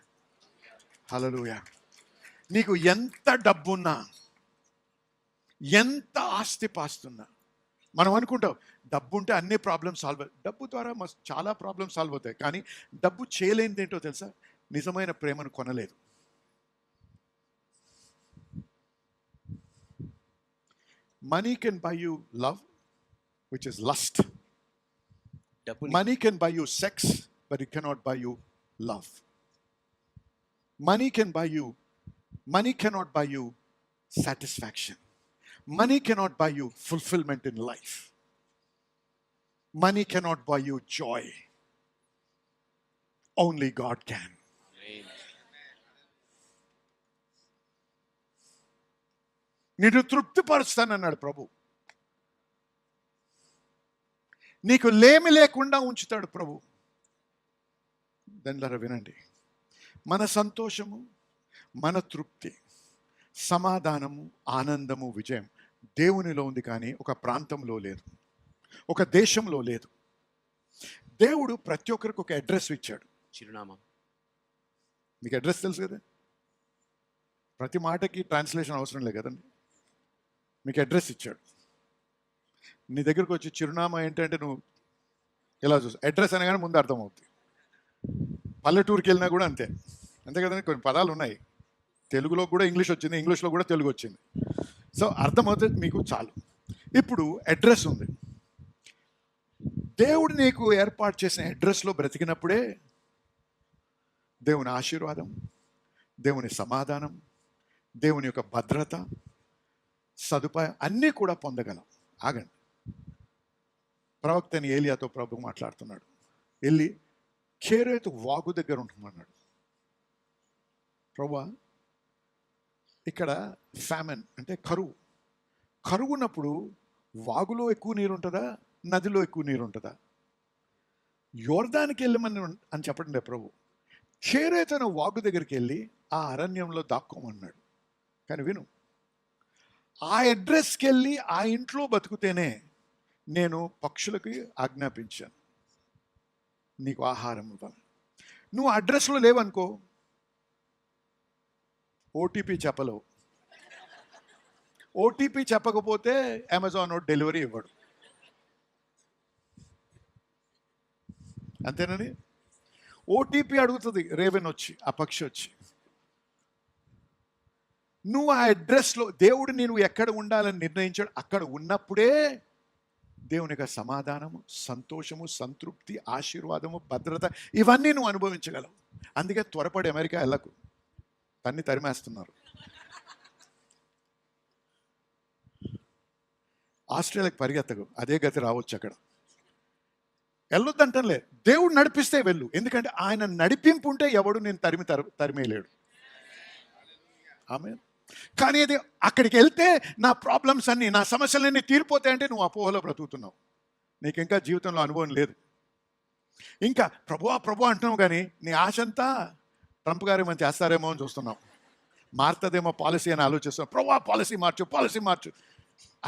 హల్లెలూయా. నీకు ఎంత డబ్బున్నా, ఎంత ఆస్తి పాస్తున్నా, మనం అనుకుంటాం డబ్బు ఉంటే అన్ని ప్రాబ్లమ్స్ సాల్వ్ అవుతాయి. డబ్బు ద్వారా చాలా ప్రాబ్లమ్స్ సాల్వ్ అవుతాయి. కానీ డబ్బు చేయలేనిది ఏంటో తెలుసా? నిజమైన ప్రేమను కొనలేదు. Money can buy you love, which is lust. Money can buy you sex, but it cannot by you love. Money cannot buy you satisfaction. Money cannot buy you fulfillment in life. Money cannot buy you joy. Only God can. నిన్ను తృప్తిపరుస్తానన్నాడు ప్రభు. నీకు లేమి లేకుండా ఉంచుతాడు ప్రభు. దానిలారా వినండి, మన సంతోషము, మన తృప్తి, సమాధానము, ఆనందము, విజయం దేవునిలో ఉంది. కానీ ఒక ప్రాంతంలో లేదు, ఒక దేశంలో లేదు. దేవుడు ప్రతి ఒక్కరికి ఒక అడ్రస్ ఇచ్చాడు, చిరునామా. మీకు అడ్రస్ తెలుసు కదా? ప్రతి మాటకి ట్రాన్స్లేషన్ అవసరం లేదు కదండి. మీకు అడ్రస్ ఇచ్చాడు. నీ దగ్గరకు వచ్చి చిరునామా ఏంటంటే నువ్వు ఎలా చూసి అడ్రస్ అనగానే ముందు అర్థమవుతుంది. పల్లెటూరుకి వెళ్ళినా కూడా అంతే కదండి. కొన్ని పదాలు ఉన్నాయి, తెలుగులో కూడా ఇంగ్లీష్ వచ్చింది, ఇంగ్లీష్లో కూడా తెలుగు వచ్చింది. సో అర్థమవుతుంది మీకు చాలు. ఇప్పుడు అడ్రస్ ఉంది. దేవుడు నీకు ఏర్పాటు చేసిన అడ్రస్లో బ్రతికినప్పుడే దేవుని ఆశీర్వాదం, దేవుని సమాధానం, దేవుని యొక్క భద్రత, సదుపాయం అన్నీ కూడా పొందగలం. ఆగండి. ప్రవక్త అని ఏలియాతో ప్రభు మాట్లాడుతున్నాడు. వెళ్ళి కేరేతు వాగు దగ్గర ఉంటున్నాడు. ప్రభువా, ఇక్కడ ఫ్యామిన్ అంటే కరువు ఉన్నప్పుడు వాగులో ఎక్కువ నీరు ఉంటుందా, నదిలో ఎక్కువ నీరు ఉంటుందా? యోర్దానికి వెళ్ళమని అని చెప్పండి ప్రభు. కేరేతు అనే వాగు దగ్గరికి వెళ్ళి ఆ అరణ్యంలో దాక్కోమన్నాడు. కానీ విను, ఆ అడ్రస్కి వెళ్ళి ఆ ఇంట్లో బతుకుతేనే నేను పక్షులకి ఆజ్ఞాపించాను నీకు ఆహారం ఇవ్వాలి. నువ్వు అడ్రస్లో లేవనుకో, ఓటీపీ చెప్పలేవు. ఓటీపీ చెప్పకపోతే అమెజాన్ డెలివరీ ఇవ్వడు. అంతేనండి. ఓటీపీ అడుగుతుంది రేవెన్ వచ్చి, ఆ పక్షి వచ్చి. నువ్వు ఆ అడ్రస్లో, దేవుడు నేను ఎక్కడ ఉండాలని నిర్ణయించాడు అక్కడ ఉన్నప్పుడే దేవుని యొక్క సమాధానము, సంతోషము, సంతృప్తి, ఆశీర్వాదము, భద్రత ఇవన్నీ నువ్వు అనుభవించగలవు. అందుకే త్వరపడి అమెరికా వెళ్ళకు, తన్ని తరిమేస్తున్నారు. ఆస్ట్రేలియాకి పరిగెత్తకు, అదే గతి రావచ్చు అక్కడ. వెళ్ళొద్దంటలే, దేవుడు నడిపిస్తే వెళ్ళు. ఎందుకంటే ఆయన నడిపింపు ఉంటే ఎవడు నేను తరిమేయలేడు. ఆమె కానీ అది అక్కడికి వెళ్తే నా ప్రాబ్లమ్స్ అన్నీ, నా సమస్యలన్నీ తీరిపోతాయంటే నువ్వు అపోహలో బ్రతుకుతున్నావు. నీకు ఇంకా జీవితంలో అనుభవం లేదు. ఇంకా ప్రభు అంటున్నావు కానీ నీ ఆశ అంతా ట్రంప్ గారు ఏమో చేస్తారేమో అని చూస్తున్నావు. మారుతుందేమో పాలసీ అని ఆలోచిస్తున్నావు. ప్రభు పాలసీ మార్చు.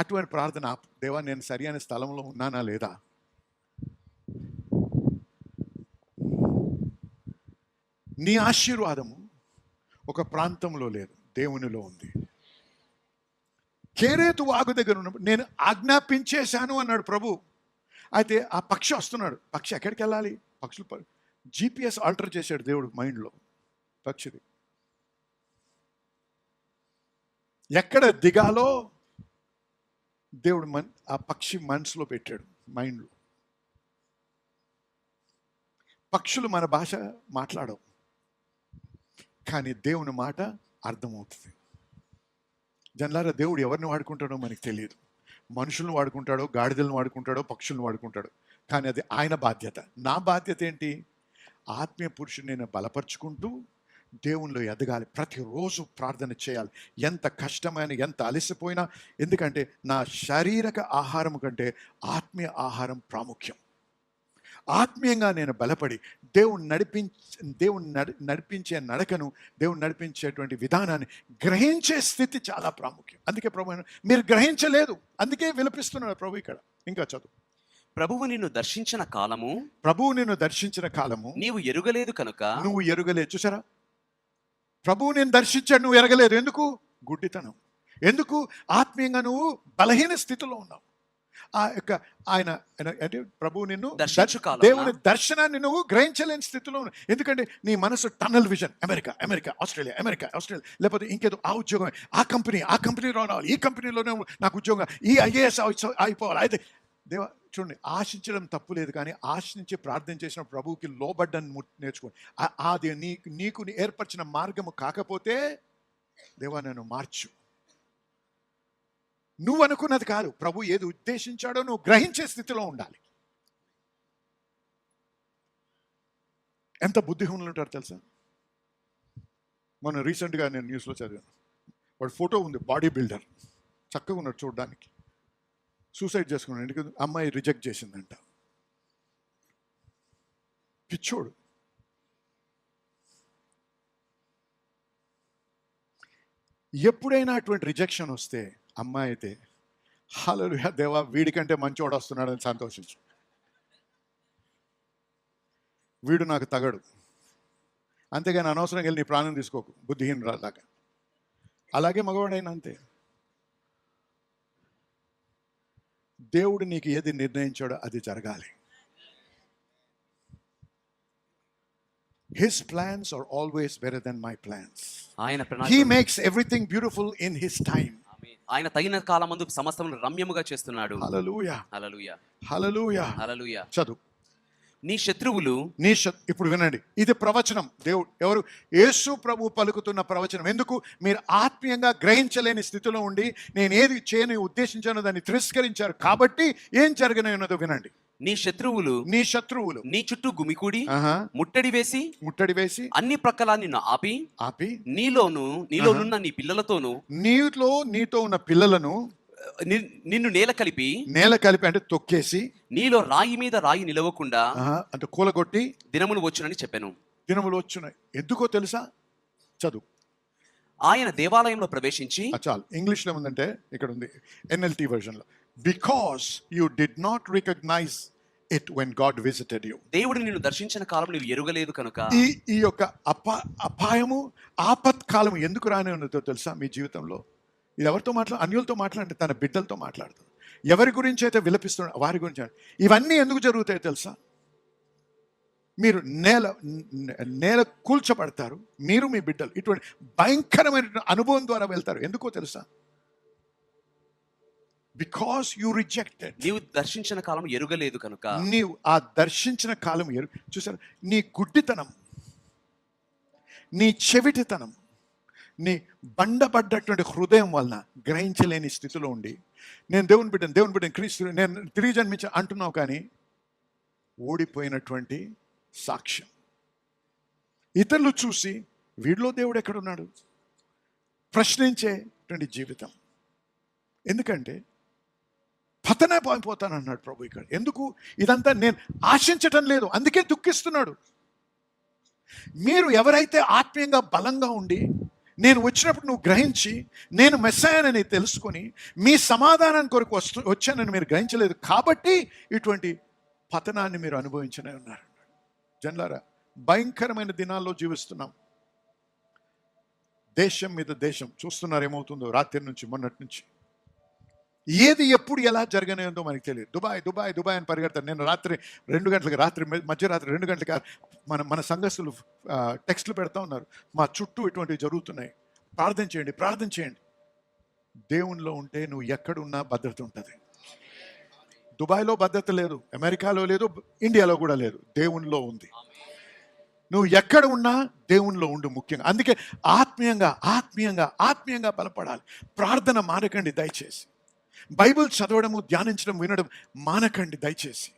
అటువంటి ప్రార్థన దేవా, నేను సరి అయిన స్థలంలో ఉన్నానా లేదా? నీ ఆశీర్వాదము ఒక ప్రాంతంలో లేదు, దేవునిలో ఉంది. కేరేతు వాగు దగ్గర ఉన్నప్పుడు నేను ఆజ్ఞాపించేశాను అన్నాడు ప్రభు. అయితే ఆ పక్షి వస్తున్నాడు. పక్షి ఎక్కడికి వెళ్ళాలి? పక్షులు GPS ఆల్టర్ చేశాడు దేవుడు మైండ్లో. పక్షిది ఎక్కడ దిగాలో దేవుడు ఆ పక్షి మనసులో పెట్టాడు, మైండ్లో. పక్షులు మన భాష మాట్లాడవు, కానీ దేవుని మాట అర్థమవుతుంది. జనలారా, దేవుడు ఎవరిని వాడుకుంటాడో మనకి తెలియదు. మనుషులను వాడుకుంటాడో, గాడిదలను వాడుకుంటాడో, పక్షులను వాడుకుంటాడో, కానీ అది ఆయన బాధ్యత. నా బాధ్యత ఏంటి? ఆత్మీయ పురుషుని నేను బలపరుచుకుంటూ దేవునిలో ఎదగాలి. ప్రతిరోజు ప్రార్థన చేయాలి, ఎంత కష్టమైన, ఎంత అలసిపోయినా. ఎందుకంటే నా శారీరక ఆహారం కంటే ఆత్మీయ ఆహారం ప్రాముఖ్యం. ఆత్మీయంగా నేను బలపడి దేవుని నడిపించే నడకను, దేవుని నడిపించేటువంటి విధానాన్ని గ్రహించే స్థితి చాలా ప్రాముఖ్యం. అందుకే ప్రభు మీరు గ్రహించలేదు, అందుకే విలపిస్తున్నాడు ప్రభు ఇక్కడ. ఇంకా చదువు. ప్రభువు నిన్ను దర్శించిన కాలము నీవు ఎరుగలేదు కనుక. నువ్వు ఎరుగలేదు. చూసారా, ప్రభువు నేను దర్శించాడు, నువ్వు ఎరగలేదు. ఎందుకు? గుడ్డితనం. ఎందుకు? ఆత్మీయంగా నువ్వు బలహీన స్థితిలో ఉన్నావు. ఆ యొక్క ఆయన అంటే ప్రభువు నిన్ను దేవుని దర్శనాన్ని నువ్వు గ్రహించలేని స్థితిలో ఉన్నావు. ఎందుకంటే నీ మనసు టనల్ విజన్. అమెరికా ఆస్ట్రేలియా, లేకపోతే ఇంకేదో ఆ ఉద్యోగం, ఆ కంపెనీలో రావాలి, ఈ కంపెనీలోనే నాకు ఉద్యోగం, ఈ IAS అయిపోవాలి. అయితే దేవా చూడండి, ఆశించడం తప్పు లేదు, కానీ ఆశించి ప్రార్థన చేసిన ప్రభువుకి లోబడ్డాన్ని నేర్చుకోండి. అది నీకు ఏర్పరిచిన మార్గము కాకపోతే దేవా నన్ను మార్చు. నువ్వు అనుకున్నది కాదు, ప్రభు ఏది ఉద్దేశించాడో నువ్వు గ్రహించే స్థితిలో ఉండాలి. ఎంత బుద్ధిహీనులు ఉంటారు తెలుసా? మొన్న రీసెంట్గా నేను న్యూస్లో చదివాను. వాడు ఫోటో ఉంది, బాడీ బిల్డర్, చక్కగా ఉన్నాడు చూడడానికి. సూసైడ్ చేసుకున్నాడు. ఎందుకంటే అమ్మాయి రిజెక్ట్ చేసిందంట. పిచ్చోడు. ఎప్పుడైనా అటువంటి రిజెక్షన్ వస్తే అమ్మాయి అయితే హల్లెలూయా దేవా, వీడికంటే మంచోడు వస్తున్నాడని సంతోషించు. వీడు నాకు తగడు, అంతేగాని అనవసరంగా వెళ్ళి నీ ప్రాణం తీసుకోకు, బుద్ధిహీన రాదాకా. అలాగే మగవాడైనా అంతే. దేవుడు నీకు ఏది నిర్ణయించాడో అది జరగాలి. His plans are always better than my plans. He makes everything beautiful in His time. ఆయన తగిన కాలమందు సమస్తమును రమ్యముగా చేస్తున్నాడు. హల్లెలూయా, హల్లెలూయా, హల్లెలూయా, హల్లెలూయా. చదువు. నీ శత్రువులు ఇప్పుడు వినండి, ఇది ప్రవచనం. దేవుడు ఎవరు? యేసు ప్రభు పలుకుతున్న ప్రవచనం. ఎందుకు? మీరు ఆత్మీయంగా గ్రహించలేని స్థితిలో ఉండి నేను ఏది చేయని ఉద్దేశించానో దాన్ని తిరస్కరించారు కాబట్టి ఏం జరగనున్నదో వినండి. నీ శత్రువులు నీ చుట్టూ గుమికూడి ముట్టడి వేసి అన్ని ప్రక్కల నిన్ను ఆపి నీలోనున్న నీ పిల్లలతోను నీతో ఉన్న పిల్లలను నిన్ను నేల కలిపి అంటే తొక్కేసి నీలో రాయి మీద రాయి నిలవకుండా అంటే కూలగొట్టి దినములు వచ్చునని చెప్పాను. దినములు వచ్చున్నాయి. ఎందుకో తెలుసా? చదువు. ఆయన దేవాలయంలో ప్రవేశించి, చాలు ఇంగ్లీష్లో ఉందంటే ఇక్కడ ఉంది NLT versionలో, because you did not recognize it when God visited you. దేవుడు నిన్ను దర్శించిన కాలం నువ్వు ఎరుగలేదు కనుక. ఈ యొక్క అపాయము, ఆపత్కాలం ఎందుకు రానే ఉన్నదో తెలుసా? మీ జీవితంలో ఇది ఎవరితో అన్యులతో మాట్లాడండి, తన బిడ్డలతో మాట్లాడుతారు. ఎవరి గురించి అయితే విలపిస్తున్నాడు వారి గురించి. ఇవన్నీ ఎందుకు జరుగుతాయో తెలుసా? మీరు నేల కూల్చబడతారు, మీరు మీ బిడ్డలు. ఇటువంటి భయంకరమైన అనుభవం ద్వారా వెళ్తారు. ఎందుకో తెలుసా? Because you rejected. నీవు దర్శించిన కాలం ఎరుగలేదు కనుక. నీవు ఆ దర్శించిన కాలం చూసారు. నీ గుడ్డితనం, నీ చెవిటితనం, నీ బండబడ్డటువంటి హృదయం వలన గ్రహించలేని స్థితిలో ఉండి నేను దేవుని బిడ్డను క్రీస్తు నేను తిరిగి జన్మించ అంటున్నావు, కానీ ఓడిపోయినటువంటి సాక్ష్యం. ఇతరులు చూసి వీడిలో దేవుడు ఎక్కడున్నాడు ప్రశ్నించేటువంటి జీవితం. ఎందుకంటే పతనమైపోతానన్నాడు ప్రభు ఇక్కడ. ఎందుకు? ఇదంతా నేను ఆశించటం లేదు, అందుకే దుఃఖిస్తున్నాడు. మీరు ఎవరైతే ఆత్మీయంగా బలంగా ఉండి నేను వచ్చినప్పుడు నువ్వు గ్రహించి నేను మెస్సాయనని తెలుసుకొని మీ సమాధానం కొరకు వచ్చానని మీరు గ్రహించలేదు కాబట్టి ఇటువంటి పతనాన్ని మీరు అనుభవించనే ఉన్నారు. జనులారా, భయంకరమైన దినాల్లో జీవిస్తున్నాం. దేశం మీద దేశం చూస్తున్నారు ఏమవుతుందో. రాత్రి నుంచి మొన్నటి నుంచి ఏది ఎప్పుడు ఎలా జరగనేదో మనకి తెలియదు. దుబాయ్ దుబాయ్ దుబాయ్ అని పరిగెడతారు. నేను రాత్రి 2 గంటలకు మధ్యరాత్రి 2 గంటలకు మన సంఘస్థులు టెక్స్ట్లు పెడతా ఉన్నారు, మా చుట్టూ ఇటువంటివి జరుగుతున్నాయి, ప్రార్థన చేయండి ప్రార్థన చేయండి. దేవునిలో ఉంటే నువ్వు ఎక్కడున్నా భద్రత ఉంటుంది. దుబాయ్లో భద్రత లేదు, అమెరికాలో లేదు, ఇండియాలో కూడా లేదు, దేవునిలో ఉంది. నువ్వు ఎక్కడ ఉన్నా దేవునిలో ఉండు ముఖ్యంగా. అందుకే ఆత్మీయంగా ఆత్మీయంగా ఆత్మీయంగా బలపడాలి. ప్రార్థన మానకండి దయచేసి. బైబిల్ చదవడము, ధ్యానించడం, వినడం మానకండి దయచేసి.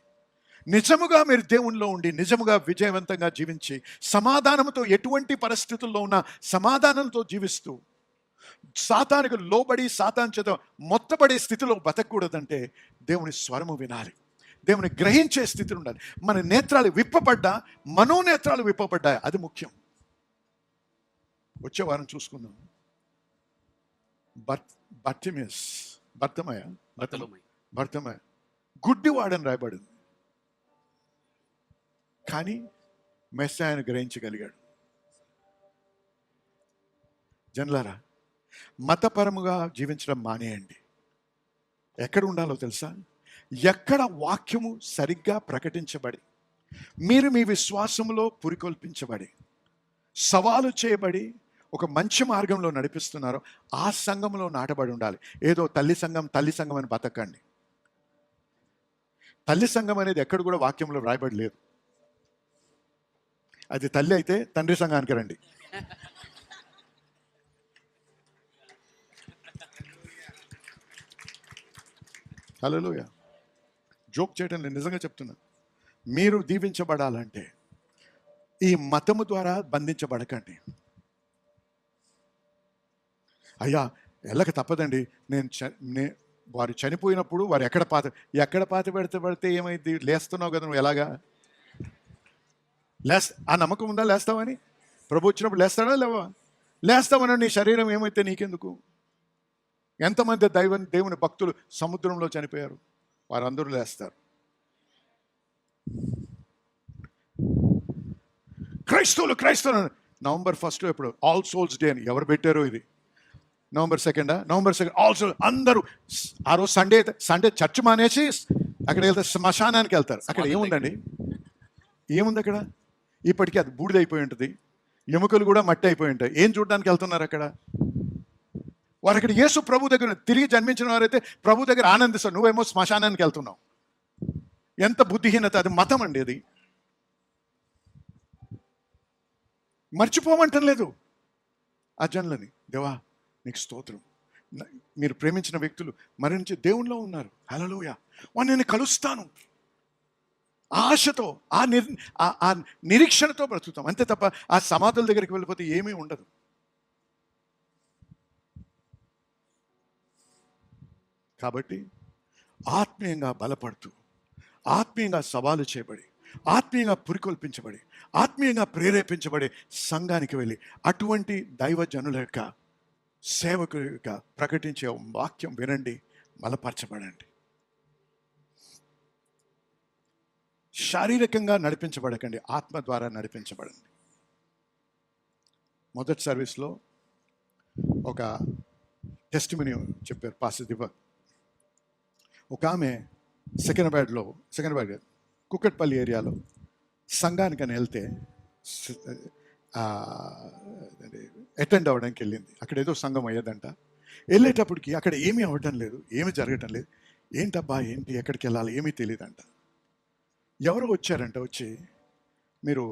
నిజముగా మీరు దేవునిలో ఉండి నిజముగా విజయవంతంగా జీవించి సమాధానంతో ఎటువంటి పరిస్థితుల్లో ఉన్నా సమాధానంతో జీవిస్తూ సాతానికి లోబడి సాతాను చేత మొత్తబడే స్థితిలో బతకూడదంటే దేవుని స్వరము వినాలి, దేవుని గ్రహించే స్థితిలో ఉండాలి. మన నేత్రాలు విప్పబడ్డా, మనోనేత్రాలు విప్పబడ్డాయి, అది ముఖ్యం. వచ్చే వారం చూసుకుందాం. భర్తమయ గుడ్డివాడని రాయబడింది, కానీ మెస్సాయను గ్రహించగలిగాడు. జనులారా, మతపరముగా జీవించడం మానేయండి. ఎక్కడ ఉండాలో తెలుసా? ఎక్కడ వాక్యము సరిగ్గా ప్రకటించబడి మీరు మీ విశ్వాసములో పురికొల్పించబడి సవాలు చేయబడి ఒక మంచి మార్గంలో నడిపిస్తున్నారో ఆ సంఘంలో నాటబడి ఉండాలి. ఏదో తల్లి సంఘం అని బతకండి. తల్లి సంఘం అనేది ఎక్కడ కూడా వాక్యంలో రాయబడి లేదు. అది తల్లి అయితే తండ్రి సంఘానికి రండి. హల్లెలూయా. జోక్ చేయడం నేను నిజంగా చెప్తున్నా. మీరు దీవించబడాలంటే ఈ మతము ద్వారా బంధించబడకండి. అయ్యా ఎల్లక తప్పదండి, వారు చనిపోయినప్పుడు వారు ఎక్కడ పాత పెడితే ఏమైంది? లేస్తున్నావు కదా నువ్వు, ఎలాగా ఆ నమ్మకం ఉందా లేస్తావని? ప్రభు వచ్చినప్పుడు లేస్తాడా లేవా? లేస్తామని నీ శరీరం ఏమైతే నీకెందుకు? ఎంతమంది దేవుని భక్తులు సముద్రంలో చనిపోయారు, వారందరూ లేస్తారు. క్రైస్తవులు నవంబర్ 1 ఎప్పుడు ఆల్ సోల్స్ డే అని ఎవరు పెట్టారో? ఇది నవంబర్ 2 ఆల్ సోల్ అందరూ ఆ రోజు సండే చర్చ్ మానేసి అక్కడ వెళ్తారు, శ్మశానానికి వెళ్తారు. అక్కడ ఏముందండి? ఏముంది అక్కడ? ఇప్పటికీ అది బూడిదైపోయి ఉంటుంది, ఎముకలు కూడా మట్టి అయిపోయి ఉంటాయి. ఏం చూడడానికి వెళ్తున్నారు అక్కడ? వారు అక్కడ యేసు ప్రభు దగ్గర తిరిగి జన్మించిన వారైతే ప్రభు దగ్గర ఆనందిస్తారు, నువ్వేమో శ్మశానానికి వెళ్తున్నావు. ఎంత బుద్ధిహీనత! అది మతం అండి. అది మర్చిపోమంటం లేదు ఆ జనులని. దేవా నీకు స్తోత్రం, మీరు ప్రేమించిన వ్యక్తులు మరణించి దేవునిలో ఉన్నారు, హల్లెలూయా, వాడిని నేను కలుస్తాను ఆశతో ఆ నిరీక్షణతో బ్రతుకుతాం. అంతే తప్ప ఆ సమాధుల దగ్గరికి వెళ్ళిపోతే ఏమీ ఉండదు. కాబట్టి ఆత్మీయంగా బలపడుతూ, ఆత్మీయంగా సవాలు చేయబడి, ఆత్మీయంగా పురికొల్పించబడి, ఆత్మీయంగా ప్రేరేపించబడి సంఘానికి వెళ్ళి అటువంటి దైవజనుల యొక్క సేవకుల యొక్క ప్రకటించే వాక్యం వినండి, బలపరచబడండి. శారీరకంగా నడిపించబడకండి, ఆత్మ ద్వారా నడిపించబడండి. మొదటి సర్వీస్లో ఒక టెస్టిమనీ చెప్పారు పాస్టర్ దీపక్. ఒక ఆమె సెకండ్రాబాద్ కుక్కట్పల్లి ఏరియాలో సంఘానికని వెళ్తే అటెండ్ అవ్వడానికి వెళ్ళింది. అక్కడ ఏదో సంఘం అయ్యేదంట. వెళ్ళేటప్పటికి అక్కడ ఏమీ అవ్వటం లేదు, ఏమీ జరగటం లేదు. ఏంటబ్బా ఏంటి, ఎక్కడికి వెళ్ళాలి ఏమీ తెలియదంట. ఎవరో వచ్చారంట, వచ్చి మీరు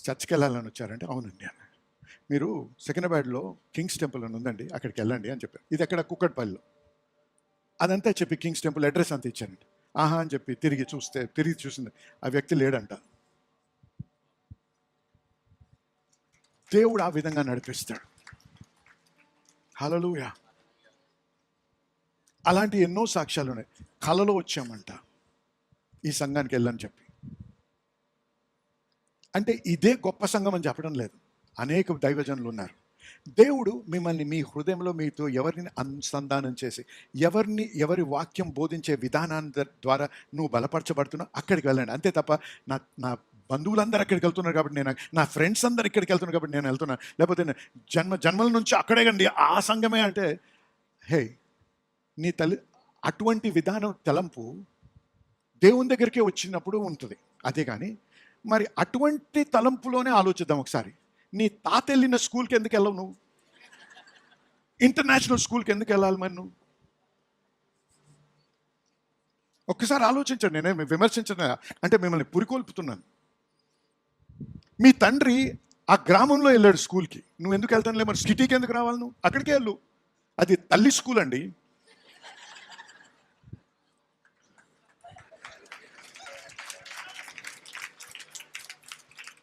చర్చ్కి వెళ్ళాలని వచ్చారంటే అవునండి అన్న, మీరు సెకండ్రాబాద్లో కింగ్స్ టెంపుల్ అని ఉందండి అక్కడికి వెళ్ళండి అని చెప్పారు. ఇది ఎక్కడ? కుక్కట్పల్లిలో. అదంతా చెప్పి కింగ్స్ టెంపుల్ అడ్రస్ అంతా ఇచ్చానండి. ఆహా అని చెప్పి తిరిగి చూసింది, ఆ వ్యక్తి లేడంట. దేవుడు ఆ విధంగా నడిపిస్తాడు. హల్లెలూయా. అలాంటి ఎన్నో సాక్ష్యాలు ఉన్నాయి. కలలో వచ్చామంట ఈ సంఘానికి వెళ్ళని చెప్పి. అంటే ఇదే గొప్ప సంఘం అని చెప్పడం లేదు, అనేక దైవజనులు ఉన్నారు. దేవుడు మిమ్మల్ని మీ హృదయంలో మీతో ఎవరిని అనుసంధానం చేసి ఎవరి వాక్యం బోధించే విధానాన్ని ద్వారా నువ్వు బలపరచబడుతున్నావు అక్కడికి వెళ్ళండి. అంతే తప్ప నా బంధువులందరూ అక్కడికి వెళ్తున్నారు కాబట్టి నేను, నా ఫ్రెండ్స్ అందరు ఇక్కడికి వెళ్తున్నారు కాబట్టి నేను వెళ్తున్నా, లేకపోతే జన్మల నుంచి అక్కడే కండి ఆ సంఘమే అంటే, హే నీ అటువంటి విధానం తలంపు దేవుని దగ్గరికే వచ్చినప్పుడు ఉంటుంది. అదే కానీ మరి అటువంటి తలంపులోనే ఆలోచిద్దాం ఒకసారి. నీ తాత వెళ్ళిన స్కూల్కి ఎందుకు వెళ్ళవు నువ్వు? ఇంటర్నేషనల్ స్కూల్కి ఎందుకు వెళ్ళాలి మరి నువ్వు? ఒక్కసారి ఆలోచించండి. నేనే విమర్శించను అంటే మిమ్మల్ని పురికొల్పుతున్నాను. మీ తండ్రి ఆ గ్రామంలో వెళ్ళాడు స్కూల్కి, నువ్వు ఎందుకు వెళ్తానులే మరి సిటీకి ఎందుకు రావాలి? నువ్వు అక్కడికే వెళ్ళు, అది తల్లి స్కూల్ అండి.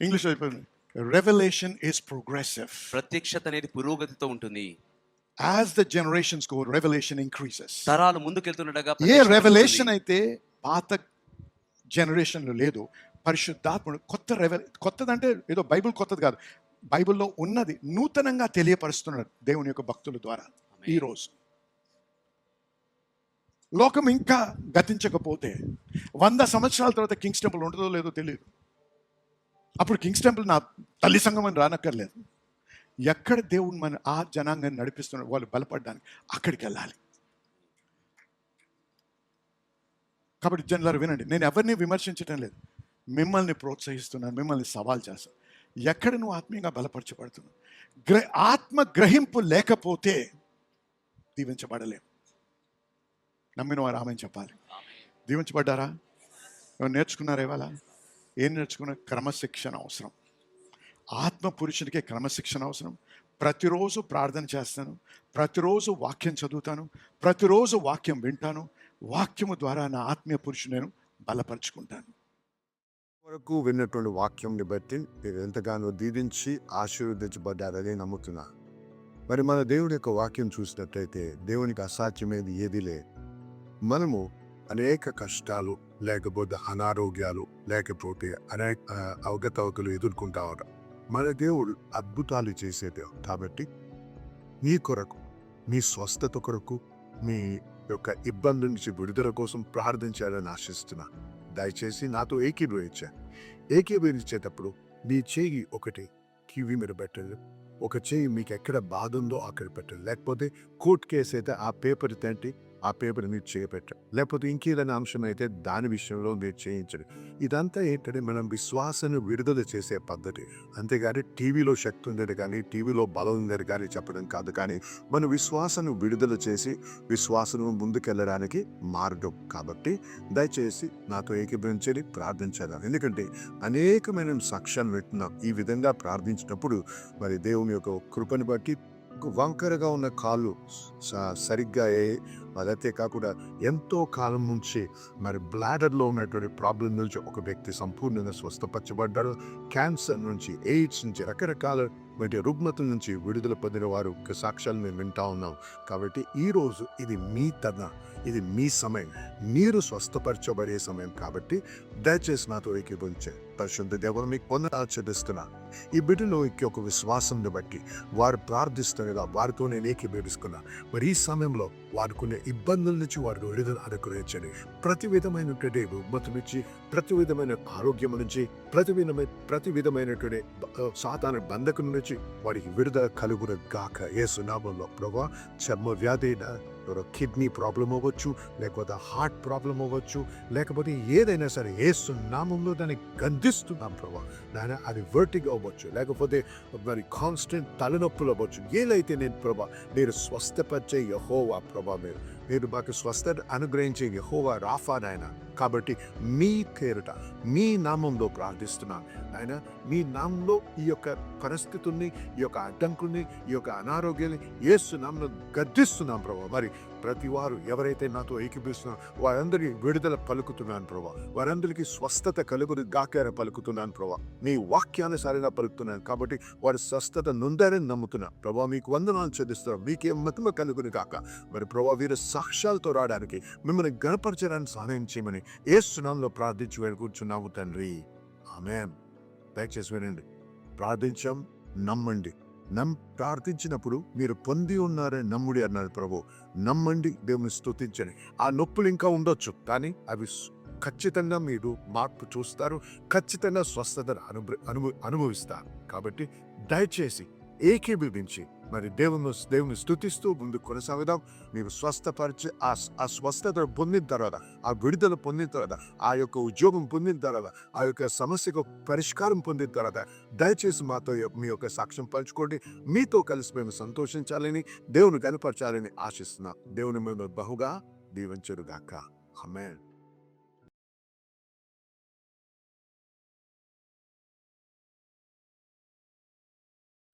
ఇంగ్లీష్ అయిపోయింది. Revolution is progressive. ప్రత్యక్షత అనేది పురోగతితో ఉంటుంది. As the generations go, revelation increases. తరాలు ముందుకెళ్తుండగా ఏ రెవల్యూషన్ అయితే పాత జనరేషన్లో లేదు, పరిశుద్ధాత్ముడు కొత్తదంటే ఏదో బైబిల్ కొత్తది కాదు, బైబిల్లో ఉన్నది నూతనంగా తెలియపరుస్తున్నాడు దేవుని యొక్క భక్తుల ద్వారా. ఈరోజు లోకం ఇంకా గతించకపోతే 100 సంవత్సరాల తర్వాత కింగ్స్ టెంపుల్ ఉంటుందో లేదో తెలియదు. అప్పుడు కింగ్స్ టెంపుల్ నా తల్లి సంఘం అని రానక్కర్లేదు. ఎక్కడ దేవుడు మన ఆ జనాంగాన్ని నడిపిస్తున్నాడు వాళ్ళు బలపడడానికి అక్కడికి వెళ్ళాలి. కాబట్టి జనులారు వినండి, నేను ఎవరిని విమర్శించడం లేదు, మిమ్మల్ని ప్రోత్సహిస్తున్నాను, మిమ్మల్ని సవాల్ చేస్తాను. ఎక్కడ నువ్వు ఆత్మీయంగా బలపరచబడుతున్నావు? ఆత్మ గ్రహింపు లేకపోతే దీవించబడలేము. నమ్మిన వారు ఆమె చెప్పాలి. దీవించబడ్డారా? నేర్చుకున్నారా? ఇవాళ ఏం నేర్చుకున్నా? క్రమశిక్షణ అవసరం. ఆత్మ పురుషుడికే క్రమశిక్షణ అవసరం. ప్రతిరోజు ప్రార్థన చేస్తాను, ప్రతిరోజు వాక్యం చదువుతాను, ప్రతిరోజు వాక్యం వింటాను. వాక్యము ద్వారా నా ఆత్మీయ పురుషుని నేను బలపరుచుకుంటాను. వరకు విన్నటువంటి వాక్యంని బట్టి మీరు ఎంతగానో దీవించి ఆశీర్వదించబడ్డారని నమ్ముతున్నా. మరి మన దేవుడి యొక్క వాక్యం చూసినట్లయితే దేవునికి అసాధ్యమేది ఏది లేదు. మనము అనేక కష్టాలు, లేకపోతే అనారోగ్యాలు, లేకపోతే అనేక అవగతవకలు ఎదుర్కొంటా ఉంటాం. మన దేవుడు అద్భుతాలు చేసే దేవుడు కాబట్టి నీ కొరకు, మీ స్వస్థత కొరకు, మీ యొక్క ఇబ్బంది నుంచి విడుదల కోసం ప్రార్థించాలని ఆశిస్తున్నా. దయచేసి నాతో ఏకీభవించేటప్పుడు మీ చేయి ఒకటి కివి మీద పెట్టండి, ఒక చేయి మీకు ఎక్కడ బాధ ఉందో అక్కడ పెట్టండి. లేకపోతే కోర్టు కేసు అయితే ఆ పేపర్ తంటి ఆ పేపర్ మీరు చేయబెట్టండి. లేకపోతే ఇంకేదైనా అంశం అయితే దాని విషయంలో మీరు చేయించండి. ఇదంతా ఏంటంటే మనం విశ్వాసాన్ని విడుదల చేసే పద్ధతి. అంతేగాని టీవీలో శక్తి ఉందని కానీ, టీవీలో బలం ఉందని కానీ చెప్పడం కాదు. కానీ మన విశ్వాసాన్ని విడుదల చేసి విశ్వాసం ముందుకెళ్ళడానికి మార్గం. కాబట్టి దయచేసి నాతో ఏకీభవించండి, ప్రార్థించాలి. ఎందుకంటే అనేకమైన సాక్ష్యాలు వింటున్నాం. ఈ విధంగా ప్రార్థించినప్పుడు మరి దేవుని యొక్క కృపను బట్టి వంకరగా ఉన్న కాళ్ళు సరిగ్గా అదైతే కాకుండా ఎంతో కాలం నుంచి మరి బ్లాడర్లో ఉన్నటువంటి ప్రాబ్లం నుంచి ఒక వ్యక్తి సంపూర్ణంగా స్వస్థపరచబడ్డారు. క్యాన్సర్ నుంచి, ఎయిడ్స్ నుంచి, రకరకాల రుగ్మతల నుంచి విడుదల పొందిన వారు సాక్ష్యాలు మేము వింటా ఉన్నాం. కాబట్టి ఈరోజు ఇది మీ ఇది మీ సమయం, మీరు స్వస్థపరచబడే సమయం. కాబట్టి దయచేసి నాతో ఏకీభవించే పరిశుద్ధ దేవుడు మీకు పొందాచరిస్తున్నా. ఈ బిడ్డలో ఒక విశ్వాసంని బట్టి వారు ప్రార్థిస్తుండగా వారితో నేను ఏకీభవిస్తున్నా. మరి ఈ సమయంలో వారుకునే ఇబ్బందుల నుంచి వారు విడుదల అనుగ్రహించండి. ప్రతి విధమైనటువంటి రుగ్మత నుంచి, ప్రతి విధమైన ఆరోగ్యం నుంచి, ప్రతి విధమైనటువంటి సాతాను బంధకం నుంచి వారికి విడుదల కలుగును గాక యేసు నామములో. ప్రభువా, చర్మ వ్యాధి, కిడ్నీ ప్రాబ్లం అవ్వచ్చు, లేకపోతే హార్ట్ ప్రాబ్లం అవ్వచ్చు, లేకపోతే ఏదైనా సరే యేసు నామంలో దాన్ని గద్దిస్తున్నాం ప్రభువా. నాయన అది వర్టిగో అవ్వచ్చు, లేకపోతే మరి కాన్స్టెంట్ తలనొప్పులు అవ్వచ్చు, ఏదైతే నేను ప్రభా మీరు స్వస్థపరిచే యెహోవా ప్రభా, మీరు మాకు స్వస్థత అనుగ్రహించే యెహోవా రాఫా నాయన. కాబట్టి మీ పేరుట మీ నామంలో ప్రార్థిస్తున్నాను నాయన. మీ నామంలో ఈ యొక్క పరిస్థితుల్ని, ఈ యొక్క అడ్డంకుల్ని, ఈ యొక్క అనారోగ్యాన్ని యేసు నామంలో గద్దిస్తున్నాం ప్రభా. మరి ప్రతి వారు ఎవరైతే నాతో ఏకీపిస్తున్నారో వారందరికీ విడుదల పలుకుతున్నాను ప్రభా. వారందరికీ స్వస్థత కలుగుని గాకార పలుకుతున్నాను ప్రభా. మీ వాక్యానుసారంగా పలుకుతున్నాను కాబట్టి వారి స్వస్థత నొందారని నమ్ముతున్నాను ప్రభా. మీకు వందనాలు చెల్లిస్తున్నాం. మీకేం మతమ కలుగుని కాక. మరి ప్రభా వీరు సాక్ష్యాలతో రావడానికి మిమ్మల్ని గణపరచడానికి సహాయం చేయమని యేసు నామములో ప్రార్థించి వేడుకుంటున్నాము తండ్రి. ఆమేన్. దయచేసి వినండి. ప్రార్థించాం, నమ్మండి. ప్రార్థించినప్పుడు మీరు పొంది ఉన్నారని నమ్ముడి అన్నారు ప్రభు. నమ్మండి, దేవుని స్తుతించండి. ఆ నొప్పులు ఇంకా ఉండొచ్చు, కానీ అవి ఖచ్చితంగా మీరు మార్పు చూస్తారు. ఖచ్చితంగా స్వస్థతను అనుభవిస్తారు. కాబట్టి దయచేసి ఏకీభవించి మరి దేవుని స్తుతిస్తూ ముందు కొనసాగుదాం. మీరు స్వస్థపరిచి ఆ స్వస్థత పొందిన తర్వాత, ఆ విడుదల పొందిన తర్వాత, ఆ యొక్క ఉద్యోగం పొందిన తర్వాత, ఆ యొక్క సమస్యకు పరిష్కారం పొందిన తర్వాత దయచేసి మాతో మీ యొక్క సాక్ష్యం పంచుకోండి. మీతో కలిసి మేము సంతోషించాలని, దేవుని కనపరచాలని ఆశిస్తున్నాం. దేవుని మేము బహుగా దీవించుగాక. ఆమేన్.